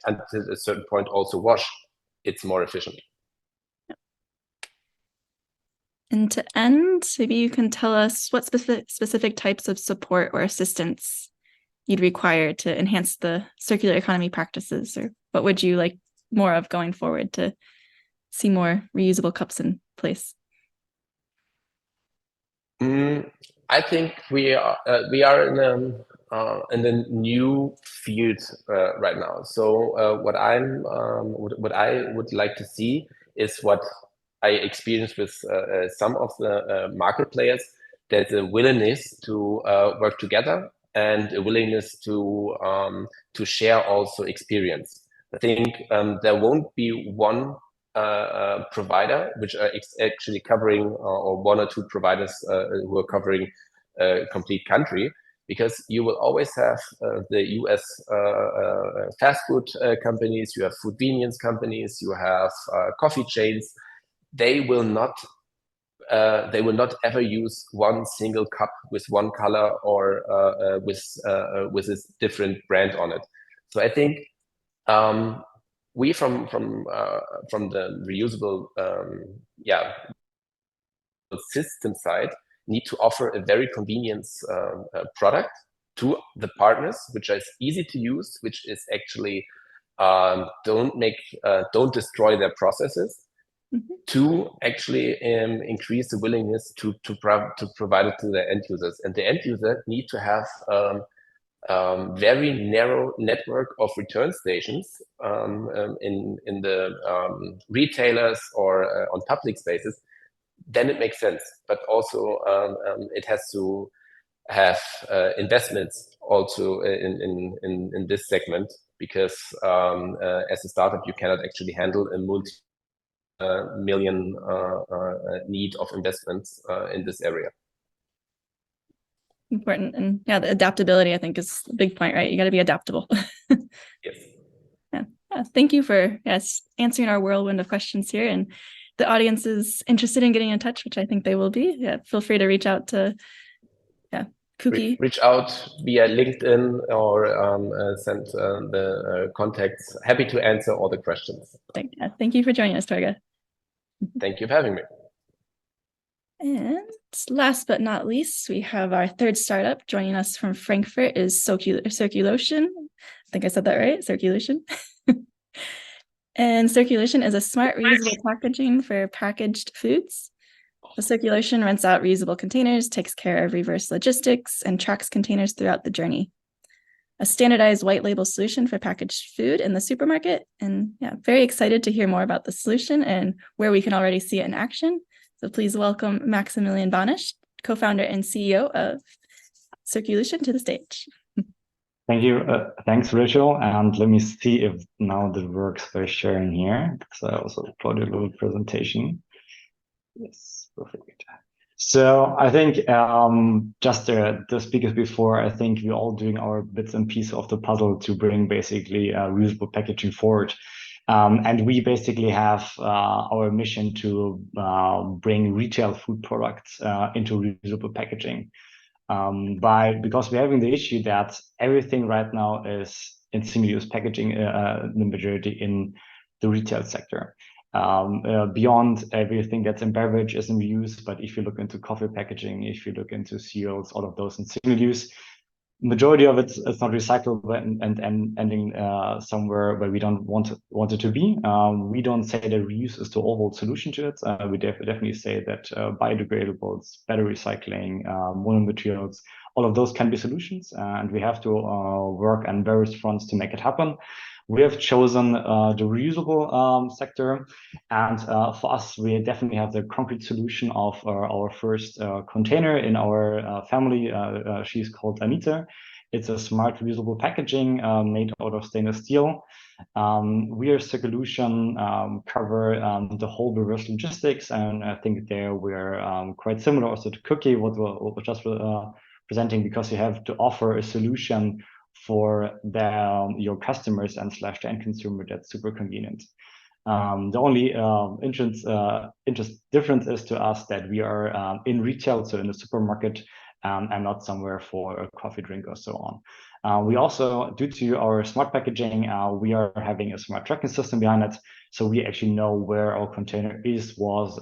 until a certain point also wash, it's more efficient. And to end, maybe you can tell us what specific types of support or assistance you'd require to enhance the circular economy practices, or what would you like more of going forward to see more reusable cups in place? I think we are in a new field right now. So what I would like to see is what I experienced with some of the market players. There's a willingness to work together and a willingness to share also experience. I think there won't be one provider which are actually covering or 1 or 2 providers who are covering a complete country. because you will always have the US fast food companies, you have food convenience companies, you have coffee chains. They will not ever use one single cup with one color or with a different brand on it. So I think we from the reusable system side need to offer a very convenient product to the partners, which is easy to use, which is actually don't destroy their processes, to actually increase the willingness to provide it to the end users. And the end user need to have very narrow network of return stations in the retailers or on public spaces. Then it makes sense. But also it has to have investments also in this segment, because as a startup you cannot actually handle a multi-million need of investments in this area. Important. And yeah, the adaptability, I think, is a big point, right? You got to be adaptable. Yes. Yeah. Thank you for answering our whirlwind of questions here. And the audience is interested in getting in touch, which I think they will be. Yeah, feel free to reach out to Cookie. Reach out via LinkedIn or send the contacts. Happy to answer all the questions. Thank you for joining us, Torge. Thank you for having me. And last but not least, we have our third startup. Joining us from Frankfurt is CIRCULAZE. I think I said that right, CIRCULAZE. And CIRCULAZE is a smart reusable packaging for packaged foods. The CIRCULAZE rents out reusable containers, takes care of reverse logistics, and tracks containers throughout the journey. A standardized white label solution for packaged food in the supermarket. And yeah, very excited to hear more about the solution and where we can already see it in action. So please welcome Maximilian Banisch, co-founder and CEO of CIRCULAZE, to the stage. Thank you. Thanks, Rachel. And let me see if now that works by sharing here, because I also uploaded a little presentation. Yes, perfect. So I think just the speakers before, I think we're all doing our bits and pieces of the puzzle to bring basically reusable packaging forward. And we basically have our mission to bring retail food products into reusable packaging. Because we're having the issue that everything right now is in single-use packaging, the majority in the retail sector. Beyond everything that's in beverage is in reuse, but if you look into coffee packaging, if you look into cereals, all of those in single use, majority of it is not recyclable and ending somewhere where we don't want it to be. We don't say that reuse is the overall solution to it. We definitely say that biodegradables, better recycling, monomaterials, all of those can be solutions, and we have to work on various fronts to make it happen. We have chosen the reusable sector, and for us, we definitely have the concrete solution of our first container in our family. She's called Anita. It's a smart reusable packaging made out of stainless steel. We are CIRCULAZE cover the whole reverse logistics, and I think there we're quite similar also to Cookie, what we're just presenting, because you have to offer a solution for your customers and / the end consumer that's super convenient. The only interest difference is to us that we are in retail, so in the supermarket, and not somewhere for a coffee drink or so on. We also, due to our smart packaging, we are having a smart tracking system behind it, so we actually know where our container was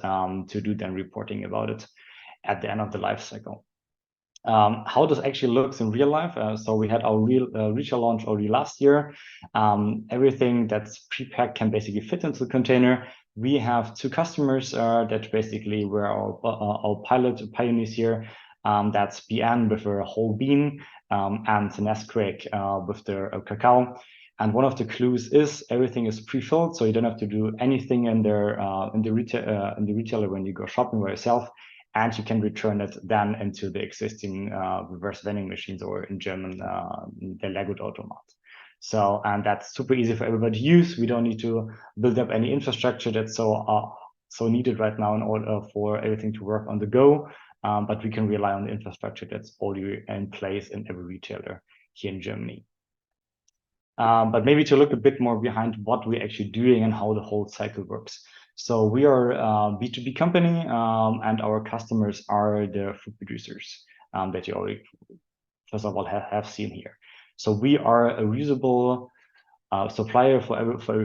to do then reporting about it at the end of the life cycle. How this actually looks in real life. So we had our retail launch already last year. Everything that's pre-packed can basically fit into the container. We have 2 customers that basically were our pioneers here. That's BN with a whole bean and Nesquik with their cacao. And one of the clues is everything is pre-filled, so you don't have to do anything in the retailer when you go shopping by yourself. And you can return it then into the existing reverse vending machines, or in German, the Leergutautomat. So, and that's super easy for everybody to use. We don't need to build up any infrastructure that's so needed right now in order for everything to work on the go. but we can rely on the infrastructure that's already in place in every retailer here in Germany. But maybe to look a bit more behind what we're actually doing and how the whole cycle works. So we are a B2B company, and our customers are the food producers that you already, first of all, have seen here. So we are a reusable supplier for every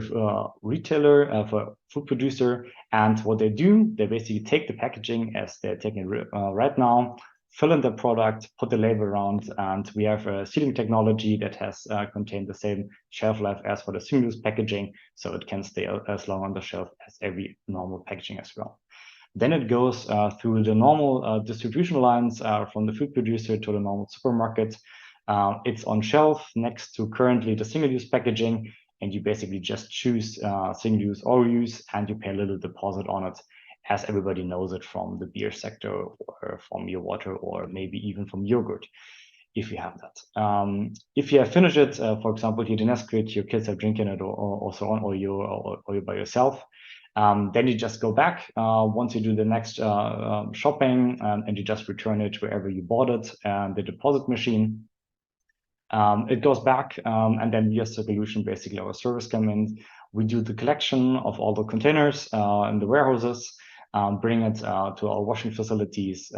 retailer, for food producer. And what they do, they basically take the packaging as they're taking right now, fill in the product, put the label around, and we have a sealing technology that has contained the same shelf life as for the single-use packaging, so it can stay as long on the shelf as every normal packaging as well. Then it goes through the normal distribution lines from the food producer to the normal supermarket. It's on shelf next to currently the single-use packaging, and you basically just choose single-use or reuse, and you pay a little deposit on it, as everybody knows it from the beer sector or from your water or maybe even from yogurt, if you have that. If you have finished it, for example, here in Nesquik, your kids are drinking it or so on, or you're by yourself, then you just go back once you do the next shopping, and you just return it wherever you bought it, the deposit machine. It goes back, and then we as a solution, basically our service come in. We do the collection of all the containers in the warehouses, bring it to our washing facilities,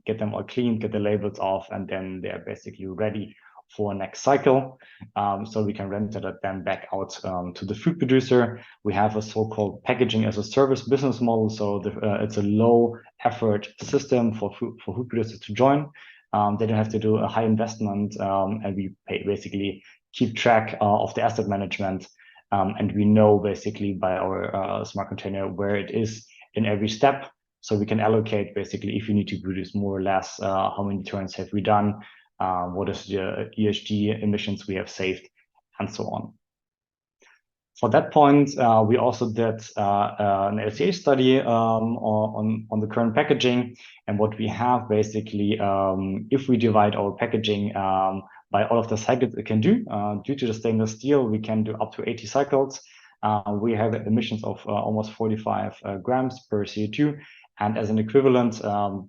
get them all cleaned, get the labels off, and then they're basically ready for next cycle. So we can rent it then back out to the food producer. We have a so-called packaging as a service business model. So it's a low effort system for food producers to join. They don't have to do a high investment, and we basically keep track of the asset management. And we know basically by our smart container where it is in every step. So we can allocate basically if you need to produce more or less, how many turns have we done, what is the ESG emissions we have saved, and so on. For that point, we also did an LCA study on the current packaging, and what we have basically, if we divide our packaging by all of the cycles it can do, due to the stainless steel, we can do up to 80 cycles. We have emissions of almost 45 grams per CO2, and as an equivalent,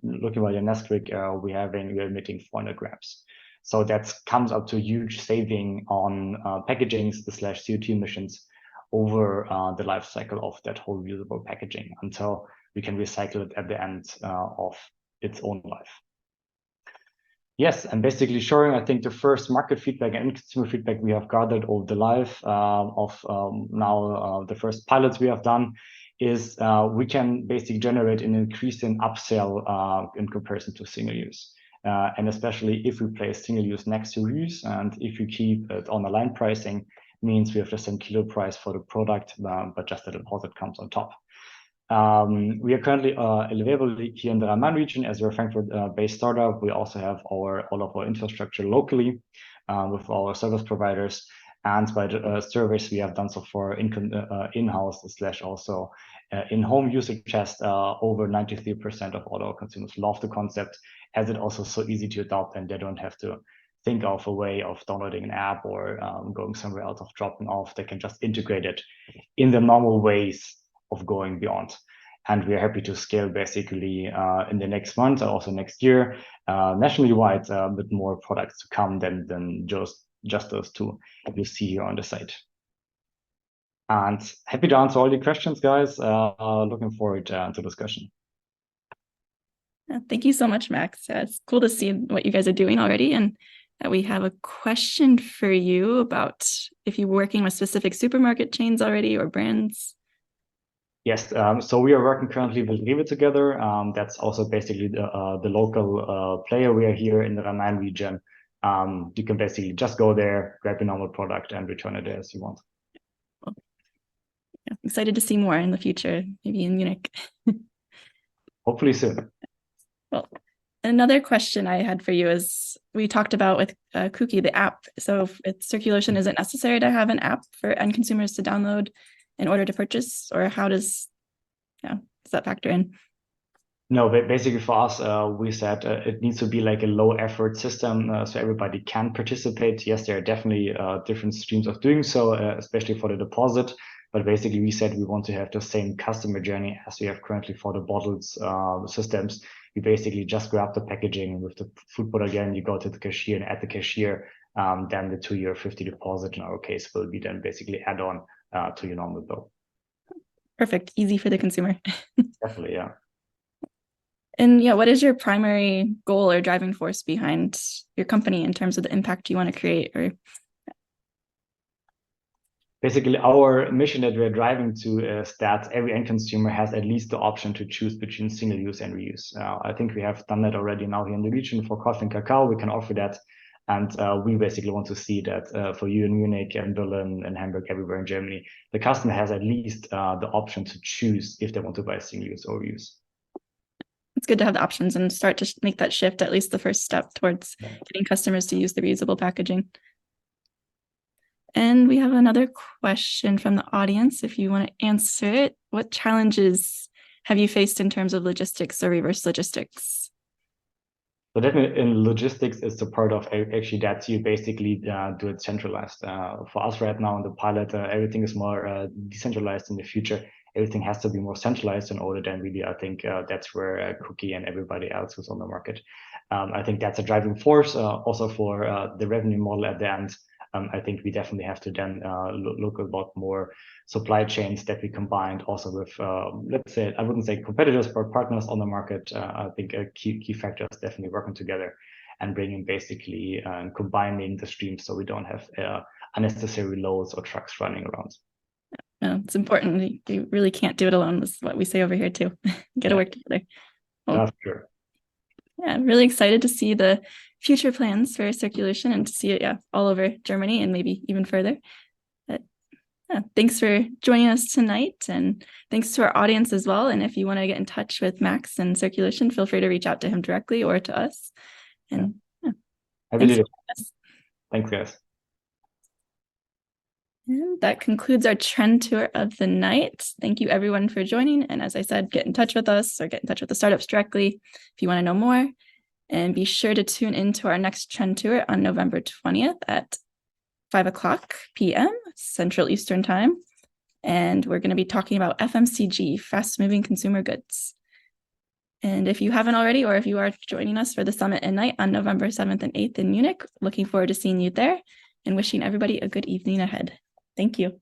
looking at your Nesquik, we're emitting 400 grams. So that comes up to a huge saving on packaging / CO2 emissions over the life cycle of that whole reusable packaging until we can recycle it at the end of its own life. Yes, and basically showing, I think, the first market feedback and consumer feedback we have gathered over the life of now the first pilots we have done is we can basically generate an increase in upsell in comparison to single use. And especially if we place single use next to reuse, and if you keep it on the line pricing, means we have the same kilo price for the product, but just the deposit comes on top. We are currently available here in the Rhein-Main region as we're a Frankfurt-based startup. We also have all of our infrastructure locally with our service providers, and by the surveys we have done so far in-house / also in-home usage test, over 93% of all our consumers love the concept, as it also so easy to adopt, and they don't have to think of a way of downloading an app or going somewhere else of dropping off. They can just integrate it in the normal ways of going beyond. And we're happy to scale basically in the next month or also next year, nationally wide, with more products to come than just those two you see here on the site. And happy to answer all your questions, guys. Looking forward to discussion. Thank you so much, Max. It's cool to see what you guys are doing already. And we have a question for you about if you're working with specific supermarket chains already or brands. Yes, so we are working currently with Rewe together. That's also basically the local player we are here in the Rhein-Main region. You can basically just go there, grab your normal product, and return it as you want. Well, yeah, excited to see more in the future, maybe in Munich. Hopefully soon. Well, another question I had for you is, we talked about with Cookie, the app. So if circulation isn't necessary to have an app for end consumers to download in order to purchase, or how does that factor in? No, but basically for us, we said it needs to be like a low effort system so everybody can participate. Yes, there are definitely different streams of doing so, especially for the deposit. But basically we said we want to have the same customer journey as we have currently for the bottles systems, you basically just grab the packaging with the food put again, you go to the cashier, and at the cashier, then the €2.50 deposit in our case will be then basically add on to your normal bill. Perfect. Easy for the consumer. Definitely, yeah. And yeah, what is your primary goal or driving force behind your company in terms of the impact you want to create? Or basically, our mission that we're driving to is that every end consumer has at least the option to choose between single use and reuse. I think we have done that already now here in the region for coffee and cacao. We can offer that. And we basically want to see that for you in Munich and Berlin and Hamburg, everywhere in Germany, the customer has at least the option to choose if they want to buy single use or reuse. It's good to have the options and start to make that shift, at least the first step towards getting customers to use the reusable packaging. And we have another question from the audience. If you want to answer it, what challenges have you faced in terms of logistics or reverse logistics? So definitely in logistics, it's a part of actually that you basically do it centralized. For us right now in the pilot, everything is more decentralized. In the future, everything has to be more centralized in order then really, I think that's where Cookie and everybody else who's on the market. I think that's a driving force also for the revenue model at the end. I think we definitely have to then look a lot more supply chains that we combined also with, let's say, I wouldn't say competitors, but partners on the market. I think a key factor is definitely working together and bringing basically combining the streams so we don't have unnecessary loads or trucks running around. No, it's important. You really can't do it alone. This is what we say over here too. Got to work together. Well, sure. Yeah, I'm really excited to see the future plans for circulation and to see it all over Germany and maybe even further. But thanks for joining us tonight, and thanks to our audience as well. And if you want to get in touch with Max and circulation, feel free to reach out to him directly or to us. And thanks, guys. And that concludes our trend tour of the night. Thank you everyone for joining. And as I said, get in touch with us or get in touch with the startups directly if you want to know more. And be sure to tune into our next trend tour on November 20th at 5:00 p.m. Central Eastern Time. And we're going to be talking about FMCG, fast-moving consumer goods. And if you haven't already, or if you are joining us for the Summit at Night on November 7th and 8th in Munich, looking forward to seeing you there and wishing everybody a good evening ahead. Thank you.